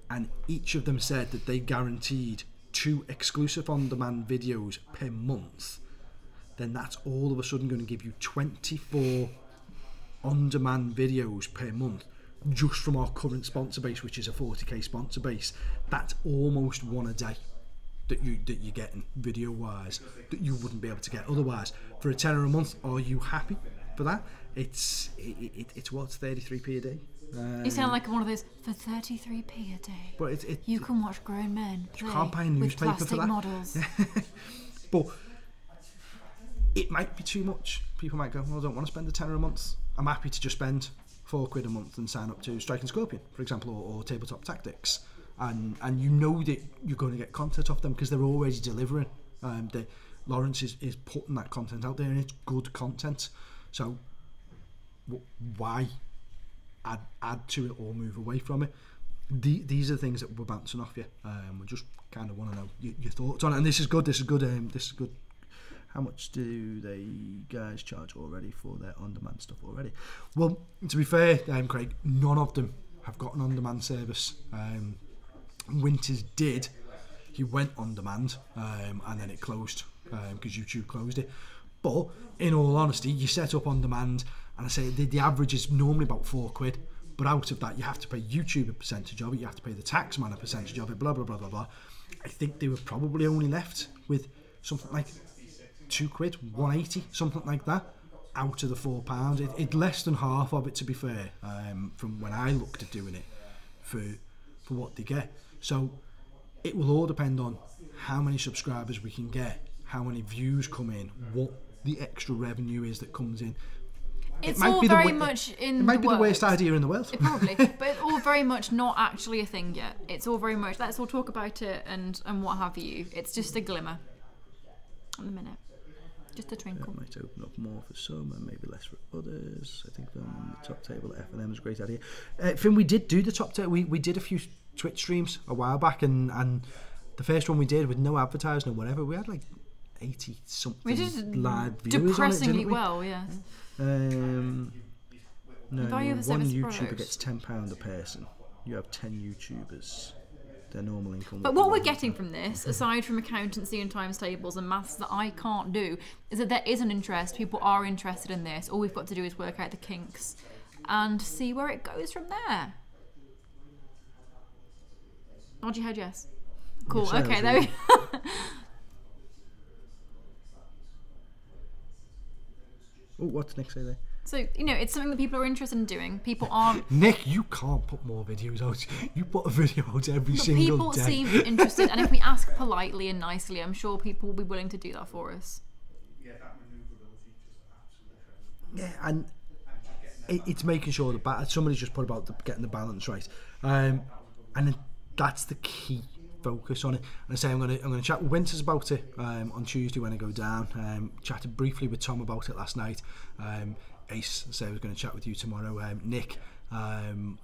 and each of them said that they guaranteed 2 exclusive on-demand videos per month, then that's all of a sudden going to give you 24 on-demand videos per month. Just from our current sponsor base, which is a 40k sponsor base. That's almost one a day that you're getting video wise that you wouldn't be able to get otherwise. For a tenner a month, are you happy for that? It's what's 33p a day. You sound like one of those for 33p a day. But you can watch grown men play you can't buy a newspaper with plastic for that. models. But it might be too much. People might go, well, I don't want to spend a tenner a month. I'm happy to just spend £4 a month and sign up to Strike and Scorpion, for example, or Tabletop Tactics, and you know that you're going to get content off them because they're already delivering. Lawrence is putting that content out there, and it's good content. So why add to it or move away from it? These are the things that we're bouncing off you. We just kind of want to know your thoughts on it, and this is good. This is good. How much do they guys charge already for their on-demand stuff already? Well, to be fair, Craig, none of them have got an on-demand service. Winters did. He went on-demand, and then it closed because YouTube closed it. But in all honesty, you set up on-demand, and I say the average is normally about £4. But out of that, you have to pay YouTube a percentage of it. You have to pay the taxman a percentage of it. Blah blah blah blah blah. I think they were probably only left with something like £2, 180, something like that, out of the £4. It's less than half of it, to be fair, from when I looked at doing it for what they get. So it will all depend on how many subscribers we can get, how many views come in, what the extra revenue is that comes in. It's all very much in the It might be the worst idea in the world. Probably, but it's all very much not actually a thing yet. It's all very much, let's all talk about it and what have you. It's just a glimmer at the minute. Just a twinkle. It might open up more for some and maybe less for others. I think the top table at F&M is a great idea. Finn, we did do the top table. We did a few Twitch streams a while back, and the first one we did with no advertising or whatever, we had like 80 something live viewers depressingly on it, didn't we? well, yes. No, Value of the one service YouTuber product. gets £10 a person. You have 10 YouTubers. Their normal income. But what we're getting from this, aside from accountancy and times tables and maths that I can't do, is that there is an interest. People are interested in this. All we've got to do is work out the kinks and see where it goes from there. Nod your head, yes. Cool. Your Okay, sales there we Oh, what's Nick say there? So, it's something that people are interested in doing. People aren't. Nick, you can't put more videos out. You put a video out every But single people day. seem interested, and if we ask politely and nicely, I'm sure people will be willing to do that for us. Yeah, and it's making sure the somebody's just put about getting the balance right, and that's the key focus on it. And I say I'm gonna chat with Winters about it on Tuesday when I go down. Chatted briefly with Tom about it last night. Ace said I was going to chat with you tomorrow. Nick, I've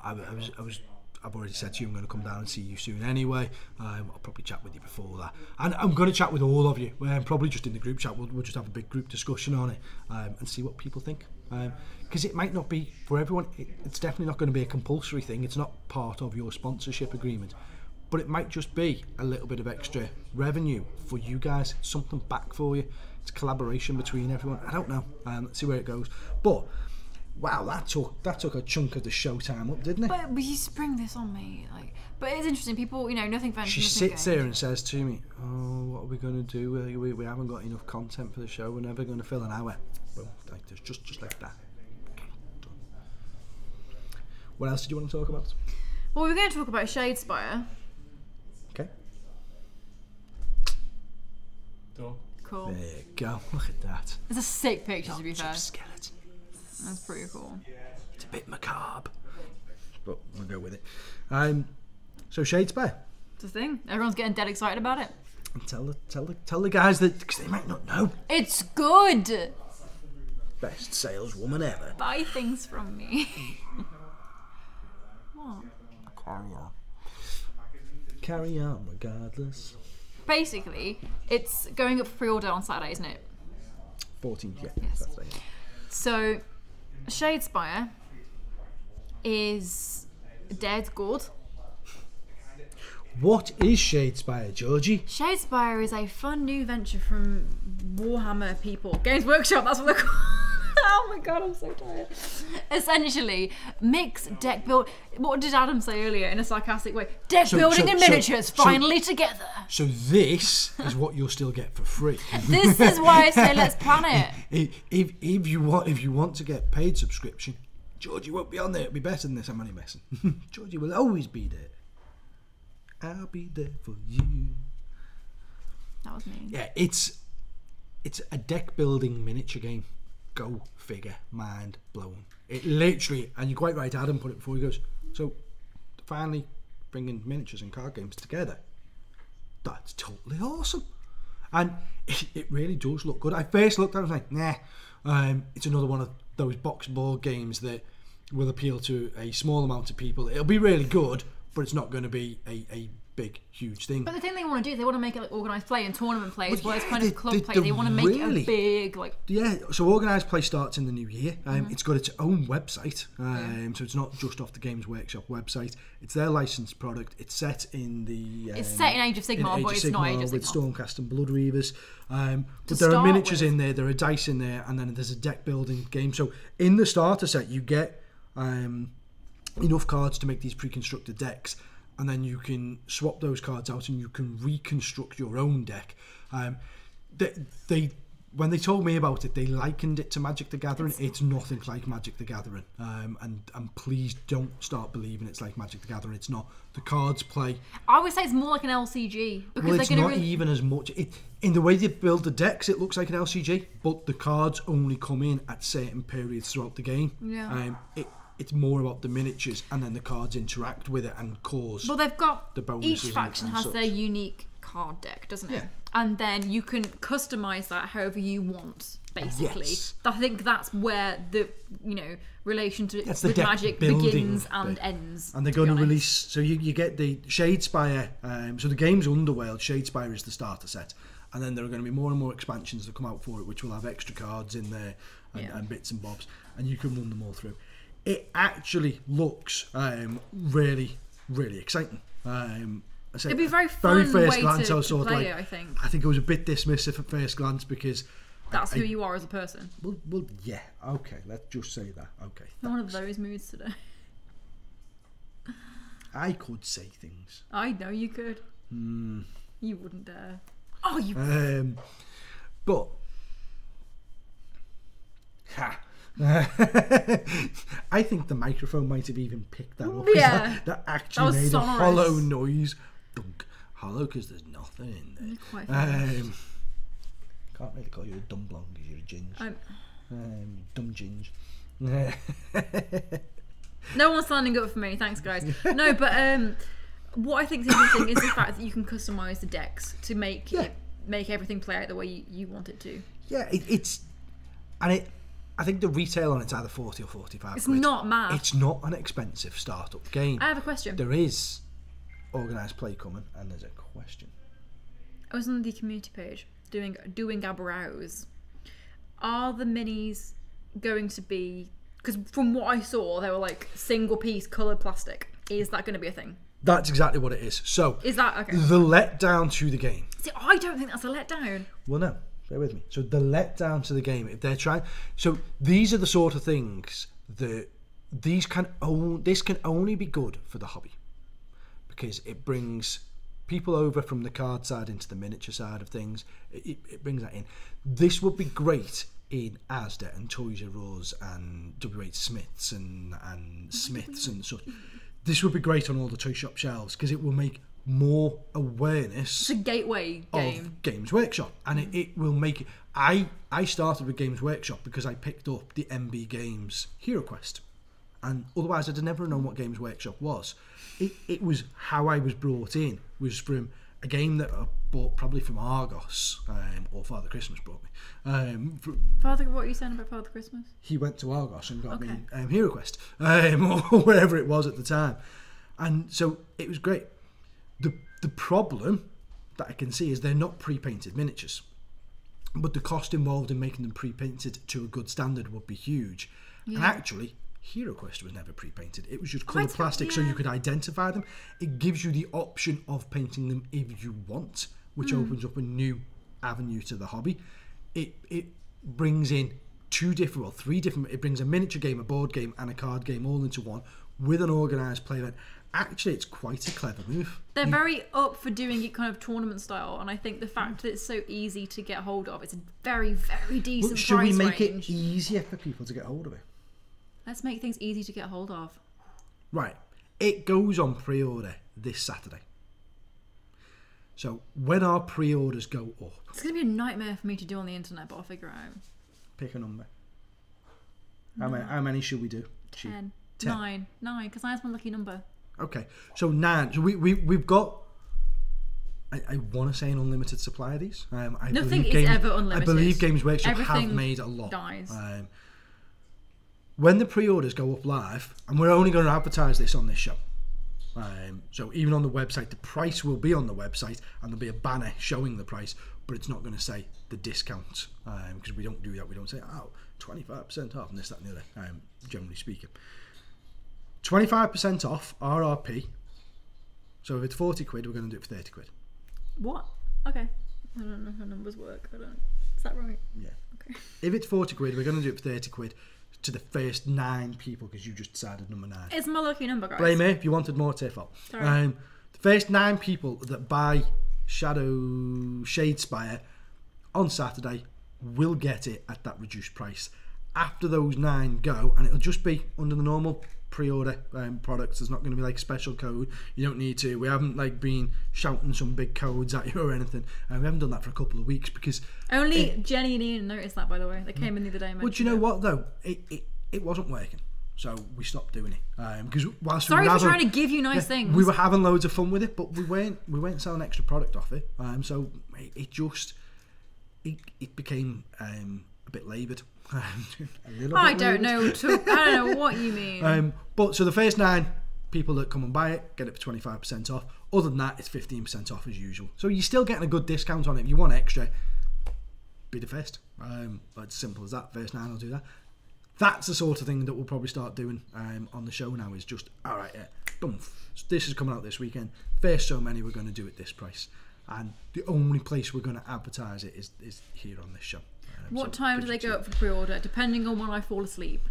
already said to you I'm going to come down and see you soon anyway. I'll probably chat with you before that, and I'm going to chat with all of you. Probably just in the group chat. We'll just have a big group discussion on it and see what people think. Because it might not be for everyone. It's definitely not going to be a compulsory thing. It's not part of your sponsorship agreement. But it might just be a little bit of extra revenue for you guys, something back for you. It's collaboration between everyone. I don't know. Let's see where it goes. But wow, that took a chunk of the showtime up, didn't it? But you spring this on me, But it's interesting. People, nothing fancy. She sits there and says to me, "Oh, what are we going to do? We haven't got enough content for the show. We're never going to fill an hour." Well, just like that. Done. What else did you want to talk about? Well, we're going to talk about Shadespire. Okay. Done. Cool. There you go. Look at that. It's a sick picture, to be fair. Skeleton. That's pretty cool. It's a bit macabre, but we'll go with it. So Shadespire. It's a thing. Everyone's getting dead excited about it. And tell the guys that, because they might not know. It's good. Best saleswoman ever. Buy things from me. What? Carry on regardless. Basically, it's going up for pre-order on Saturday, isn't it? 14th, yeah. Yes. Saturday. So, Shadespire is dead good. What is Shadespire, Georgie? Shadespire is a fun new venture from Warhammer people. Games Workshop, that's what they're called. Oh my god, I'm so tired. Essentially, mixed deck build. What did Adam say earlier in a sarcastic way? Deck building and miniatures finally together. So this is what you'll still get for free. This is why I say let's plan it. If you want to get paid subscription, Georgie won't be on there. It'll be better than this. I'm only messing. Georgie will always be there. I'll be there for you. That was me. Yeah, it's a deck building miniature game. Go figure, mind blown. It literally, and you're quite right, Adam put it before, he goes, so finally bringing miniatures and card games together, that's totally awesome. And it really does look good. I first looked at it, I was like, nah, it's another one of those box board games that will appeal to a small amount of people. It'll be really good, but it's not going to be a big, huge thing. But the thing they want to do is they want to make it like organised play and tournament play as well as kind of club play. They They want to make it a big, Yeah, so organised play starts in the new year. It's got its own website, so it's not just off the Games Workshop website. It's their licensed product. It's set in the... it's set in Age of Sigmar, but it's not Age of Sigmar. With Stormcast and Blood Reavers. But there are start miniatures with. in there, there are dice in there, and then there's a deck building game. So in the starter set, you get enough cards to make these pre-constructed decks, and then you can swap those cards out and you can reconstruct your own deck. They when they told me about it, they likened it to Magic the Gathering. It's nothing like Magic the Gathering, and please don't start believing it's like Magic the Gathering. It's not. The cards play. I would say it's more like an LCG because Well, it's they're not even as much. In the way they build the decks, it looks like an LCG, but the cards only come in at certain periods throughout the game. Yeah. It's more about the miniatures, and then the cards interact with it and cause. Well, they've got the bonuses each faction and has such. their unique card deck, doesn't it? Yeah. And then you can customize that however you want, basically. Yes. I think that's where the relation to That's the with deck Magic building begins and bit. ends. And they're going to release, so you get the Shadespire. So the game's Underworld. Shadespire is the starter set, and then there are going to be more and more expansions that come out for it, which will have extra cards in there and bits and bobs, and you can run them all through. it actually looks really, really exciting. It'd be a very fun way to play it, I think. I think it was a bit dismissive at first glance because... That's who you are as a person. Well, yeah, okay, let's just say that. Okay. I'm one of those moods today. I could say things. I know you could. You wouldn't dare. Oh, you... But... I think the microphone might have even picked that up. Yeah. That actually made sonorous. A hollow noise. Dunk. Hollow because there's nothing in there. Quite can't really call you a dumb blonde because you're a ginge. Dumb ginge. No one's standing up for me, thanks guys. No, but what I think is interesting is the fact that you can customise the decks to make everything play out the way you want it to. Yeah, I think the retail on it's either 40 or 45 It's quid. Not mad. It's not an expensive start-up game. I have a question. There is organised play coming, and there's a question. I was on the community page doing a browse. Are the minis going to be... Because from what I saw, they were like single-piece coloured plastic. Is that going to be a thing? That's exactly what it is. So, is that okay? The letdown to the game. See, I don't think that's a letdown. Well, no. Bear with me. So the letdown to the game, if they're trying... So these are the sort of things that... This can only be good for the hobby. Because it brings people over from the card side into the miniature side of things. It brings that in. This would be great in Asda and Toys R Us and WH Smiths and Smiths and such. This would be great on all the toy shop shelves because it will make more awareness. It's a gateway game of Games Workshop, and it will make it. I started with Games Workshop because I picked up the MB Games Hero Quest, and otherwise I'd never known what Games Workshop was. It was how I was brought in, was from a game that I bought probably from Argos, or Father Christmas brought me. Father, what are you saying about Father Christmas? He went to Argos and got me Hero Quest, or wherever it was at the time, and so it was great. The problem that I can see is they're not pre-painted miniatures, but the cost involved in making them pre-painted to a good standard would be huge. Yeah. And actually, Hero Quest was never pre-painted. It was just coloured plastic so you could identify them. It gives you the option of painting them if you want, which opens up a new avenue to the hobby. It brings in three different... It brings a miniature game, a board game and a card game all into one with an organised play event. Actually, it's quite a clever move. They're very up for doing it kind of tournament style, and I think the fact that it's so easy to get hold of, it's a very, very decent price range. Should we make it easier for people to get hold of it? Let's make things easy to get hold of. Right. It goes on pre-order this Saturday. So when our pre-orders go up... It's going to be a nightmare for me to do on the internet, but I'll figure it out. Pick a number. How many should we do? 10. 9, because that's my lucky number. Okay, so 9. So we've got... I want to say an unlimited supply of these. Nothing is ever unlimited. I believe Games Workshop have made a lot. Dies. When the pre-orders go up live, and we're only going to advertise this on this show, so even on the website, the price will be on the website, and there'll be a banner showing the price, but it's not going to say the discount, because we don't do that. We don't say, 25% off, and this, that, and the other, generally speaking. 25% off RRP. So if it's 40 quid, we're going to do it for 30 quid. What? Okay. I don't know how numbers work. Is that right? Yeah. Okay. If it's 40 quid, we're going to do it for 30 quid to the first 9 people because you just decided number 9. It's my lucky number, guys. Blame me. If you wanted more, it's your fault. The first 9 people that buy Shadespire on Saturday will get it at that reduced price. After those 9 go, and it'll just be under the normal pre-order products. There's not going to be like special code. You don't need to. We haven't like been shouting some big codes at you or anything. We haven't done that for a couple of weeks because only Jenny and Ian noticed that, by the way. They came in the other day. But you know what though, it wasn't working, so we stopped doing it. Because whilst sorry for trying to give you nice things, we were having loads of fun with it, but we weren't selling extra product off it. So it became a bit laboured. I don't know what you mean. But so the first 9 people that come and buy it get it for 25% off. Other than that, it's 15% off as usual. So you're still getting a good discount on it. If you want extra, be the first. It's simple as that. First 9 will do that. That's the sort of thing that we'll probably start doing on the show now. Is just all right, yeah, boom. So this is coming out this weekend. First so many we're going to do at this price, and the only place we're going to advertise it is here on this show. What time do they go up for pre-order? Depending on when I fall asleep.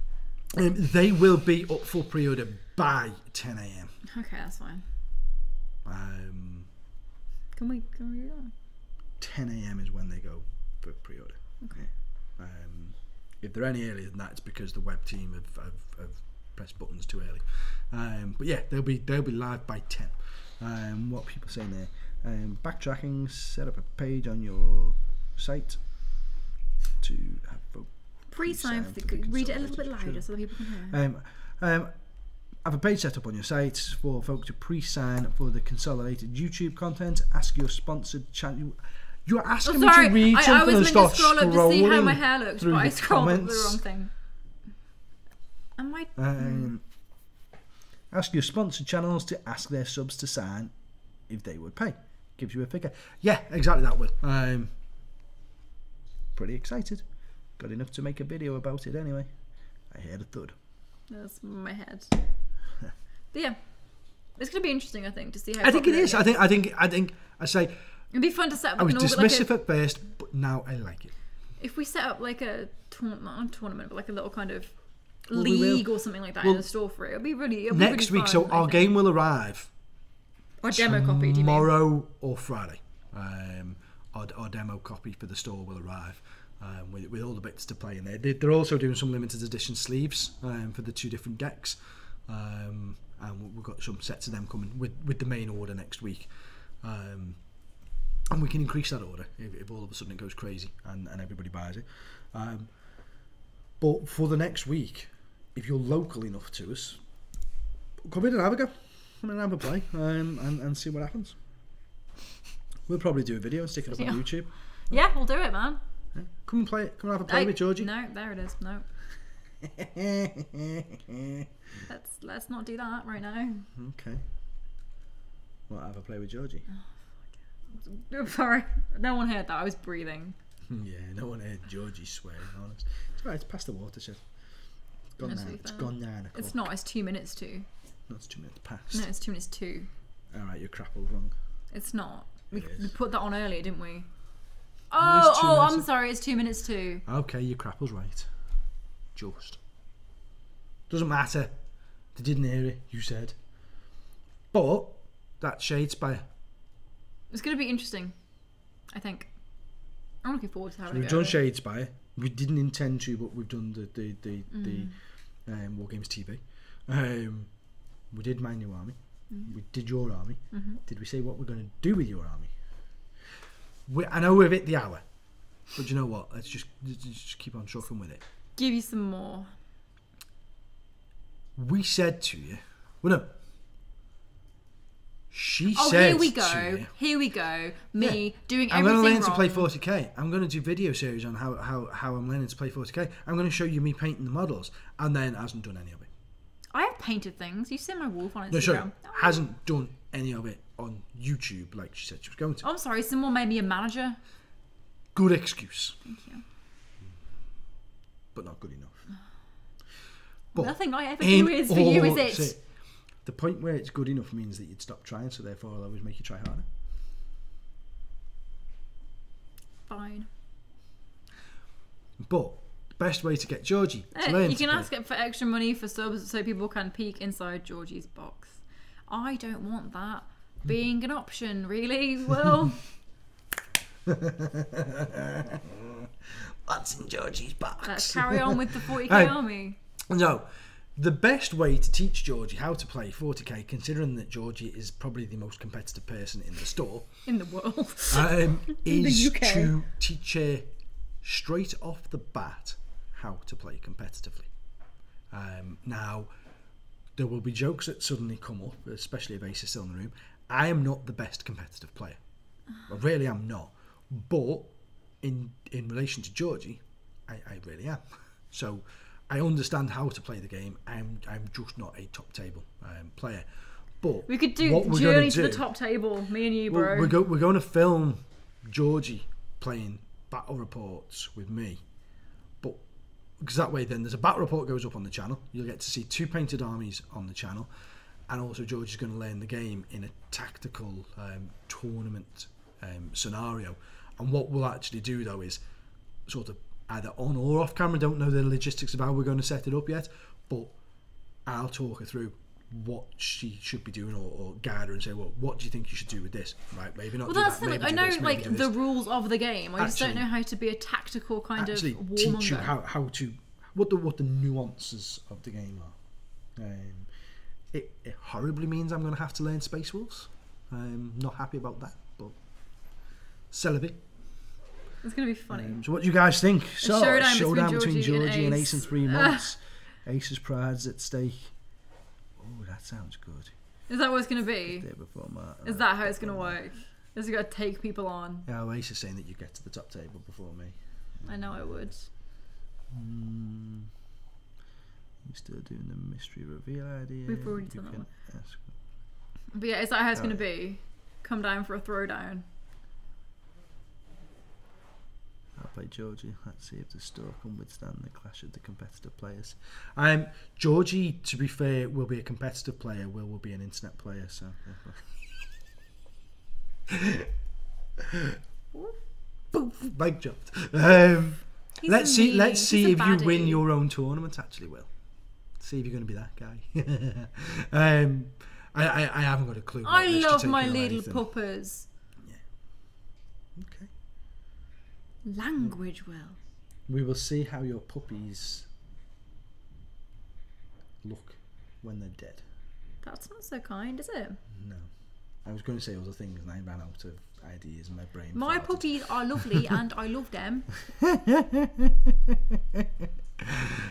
They will be up for pre-order by 10 a.m. Okay, that's fine. Can we do that? 10 a.m. is when they go for pre-order. Okay. If they're any earlier than that, it's because the web team have pressed buttons too early. But yeah, they'll be live by 10. What people saying there? Backtracking. Set up a page on your site to have pre-sign. Read it a little bit louder so that people can hear. Have a page set up on your site for folk to pre-sign for the consolidated YouTube content. Ask your sponsored channel. You're asking me to read something I was and meant start to scroll up to see how my hair looks, but I scrolled up the wrong thing. Am I? Ask your sponsored channels to ask their subs to sign if they would pay. Gives you a figure. Yeah, exactly that, Will. Pretty excited. Got enough to make a video about it anyway. I heard a thud. That's my head. But yeah, it's going to be interesting, I think, to see how. I think it is. I think. I say. It'd be fun to set up. I was dismissive at first, but now I like it. If we set up like a not a tournament, but like a little kind of league or something like that in the store for it, it'll be really next week. So our game will arrive. Our demo copy, do you mean? Tomorrow or Friday. Our demo copy for the store will arrive. With all the bits to play in there. They're also doing some limited edition sleeves for the 2 different decks. And we've got some sets of them coming with the main order next week. And we can increase that order if all of a sudden it goes crazy and everybody buys it. But for the next week, if you're local enough to us, come in and have a go. Come in and have a play and see what happens. We'll probably do a video and stick it up on YouTube. Yeah, we'll do it, man. Yeah. Come and play it. Come and have a play with Georgie. No, there it is. No. Let's not do that right now. Okay. Well, have a play with Georgie. Oh, sorry, no one heard that. I was breathing. Yeah, no one heard Georgie swearing. Honest. It's right. It's past the watershed. It's gone now. It's gone 9 o'clock. It's not. It's 2 minutes to. No, it's 2 minutes past. No, it's 2 minutes to. All right, you're crappled wrong. It's not. We is. put that on earlier, didn't we? Oh, I'm sorry. It's 2 minutes to. Okay, your crapple's right. Just. Doesn't matter. They didn't hear it. You said. But that Shadespire. It's going to be interesting, I think. I'm looking forward to having it. We've done Shadespire. We didn't intend to, but we've done the WarGames TV. We did my new army. We did your army. Did we say what we're going to do with your army? I know we've hit the hour, but you know what? Let's just keep on trucking with it. Give you some more. We said to you, well, no. She said, here we go. Here we go. Me doing everything I'm going to learn wrong. to play 40k. I'm going to do video series on how I'm learning to play 40k. I'm going to show you me painting the models, and then hasn't done any of it. I have painted things. You've seen my wolf on Instagram. No, sorry, hasn't done any of it on YouTube like she said she was going to. I'm sorry. Someone made me a manager. Good excuse. Thank you. But not good enough. But nothing I ever do is for you, is it? See, the point where it's good enough means that you'd stop trying, so therefore I'll always make you try harder. Fine. But the best way to get Georgie to learn you can ask for extra money for subs so people can peek inside Georgie's box. I don't want that being an option, really. Well, what's in Georgie's box? Let's carry on with the 40k army. No. The best way to teach Georgie how to play 40k, considering that Georgie is probably the most competitive person in the store, in the world, is to teach her straight off the bat how to play competitively. Now, there will be jokes that suddenly come up, especially if Ace is still in the room. I am not the best competitive player. I really am not. But in relation to Georgie, I really am. So I understand how to play the game. I'm just not a top table player. But we could do journey to the top table, me and you, bro. We're going to film Georgie playing battle reports with me, but because that way then there's a battle report goes up on the channel. You'll get to see 2 painted armies on the channel, and also George is going to learn the game in a tactical tournament scenario. And what we'll actually do though is sort of either on or off camera, don't know the logistics of how we're going to set it up yet, but I'll talk her through what she should be doing, or guide her and say, well, what do you think you should do with this? Right, maybe not. Well, that's the thing. I know like the rules of the game. I just don't know how to be a tactical kind of warmonger. Teach you how to what the nuances of the game are. It horribly means I'm going to have to learn Space Wolves. I'm not happy about that, but celebrate. It's going to be funny. So what do you guys think? So showdown between Georgie and Ace in 3 months. Ace's pride's at stake. Oh, that sounds good. Is that what it's going to be? Is that how it's going to work? Is it going to take people on? Yeah, well, Ace is saying that you get to the top table before me. I know I would. You're still doing the mystery reveal idea. We've already done that one. But yeah, is that how it's going to be? Come down for a throwdown. I'll play Georgie. Let's see if the store can withstand the clash of the competitive players. Georgie, to be fair, will be a competitive player. Will be an internet player. So. Mic dropped. Let's see if you win your own tournament. Actually, Will. See if you're going to be that guy. I haven't got a clue. I love my little puppers. Yeah. Okay. Language, Will. We will see how your puppies look when they're dead. That's not so kind, is it? No. I was going to say other things and I ran out of ideas in my brain. My puppies are lovely and I love them. I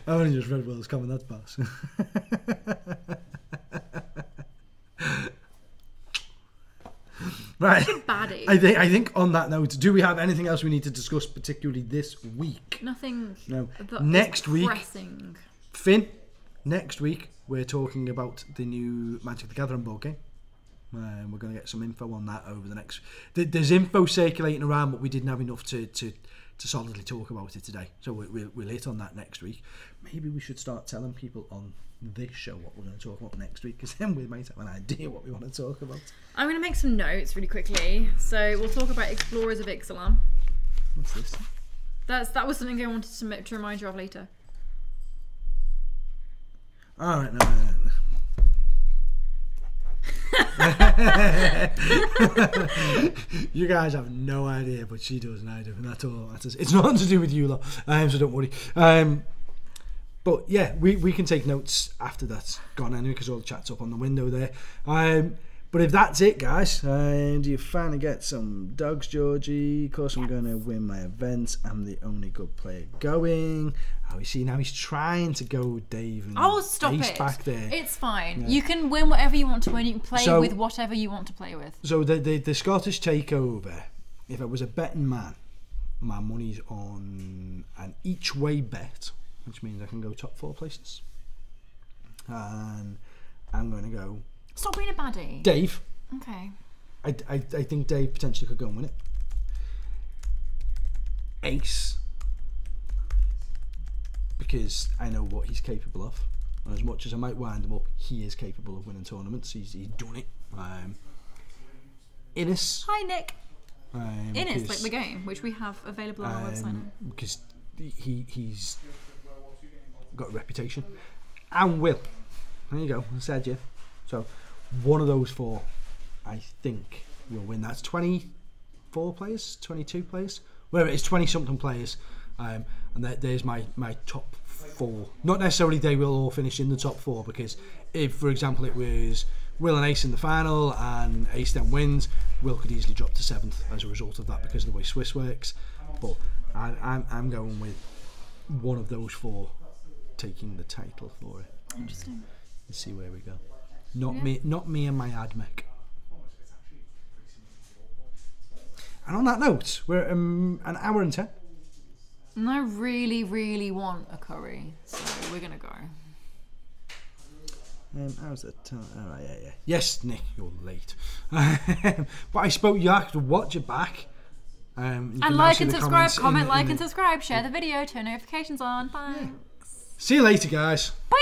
only just read Will's comment, that's pass. Right. Baddie. I think on that note, do we have anything else we need to discuss particularly this week? Nothing. No. Next week, pressing. Finn. Next week we're talking about the new Magic the Gathering board game. We're going to get some info on that over the next. There's info circulating around, but we didn't have enough to solidly talk about it today. So we'll hit on that next week. Maybe we should start telling people on this show what we're going to talk about next week, because then we might have an idea what we want to talk about. I'm going to make some notes really quickly. So we'll talk about Explorers of Ixalan. What's this? That was something I wanted to remind you of later. All right, no. You guys have no idea, but she does and I do, and that's all that matters. It's nothing to do with you lot, so don't worry. But yeah, we can take notes after that's gone anyway, because all the chat's up on the window there. But if that's it, guys, do you finally get some dogs, Georgie? Of course, I'm going to win my event. I'm the only good player going. Oh, you see, now he's trying to go with Dave and stop Ace it. back there. It's fine. Yeah. You can win whatever you want to win. You can play with whatever you want to play with. So the Scottish takeover, if I was a betting man, my money's on an each way bet, which means I can go top 4 places. And I'm going to go... Stop being a baddie. Dave. Okay. I think Dave potentially could go and win it. Ace. Because I know what he's capable of. And as much as I might wind him up, he is capable of winning tournaments. He's done it. Innes. Hi, Nick. Innes, like the game, which we have available on our website now. Because he's got a reputation. And Will. There you go. I said you. So one of those 4, I think, will win. That's 24 players, 22 players. Whatever it is, 20-something players. And there's my top 4. Not necessarily they will all finish in the top 4, because if, for example, it was Will and Ace in the final and Ace then wins, Will could easily drop to 7th as a result of that, because of the way Swiss works. But I'm going with one of those 4 taking the title for it. Interesting. Let's see where we go. Not me and my AdMech. And on that note, we're an hour and 10. And I really, really want a curry, so we're gonna go. How's that? Oh, yeah. Yes, Nick, you're late. But I spoke. You have to watch it back. And like and subscribe, comment, like and subscribe, share the video, turn notifications on. Thanks. Yeah. See you later, guys. Bye.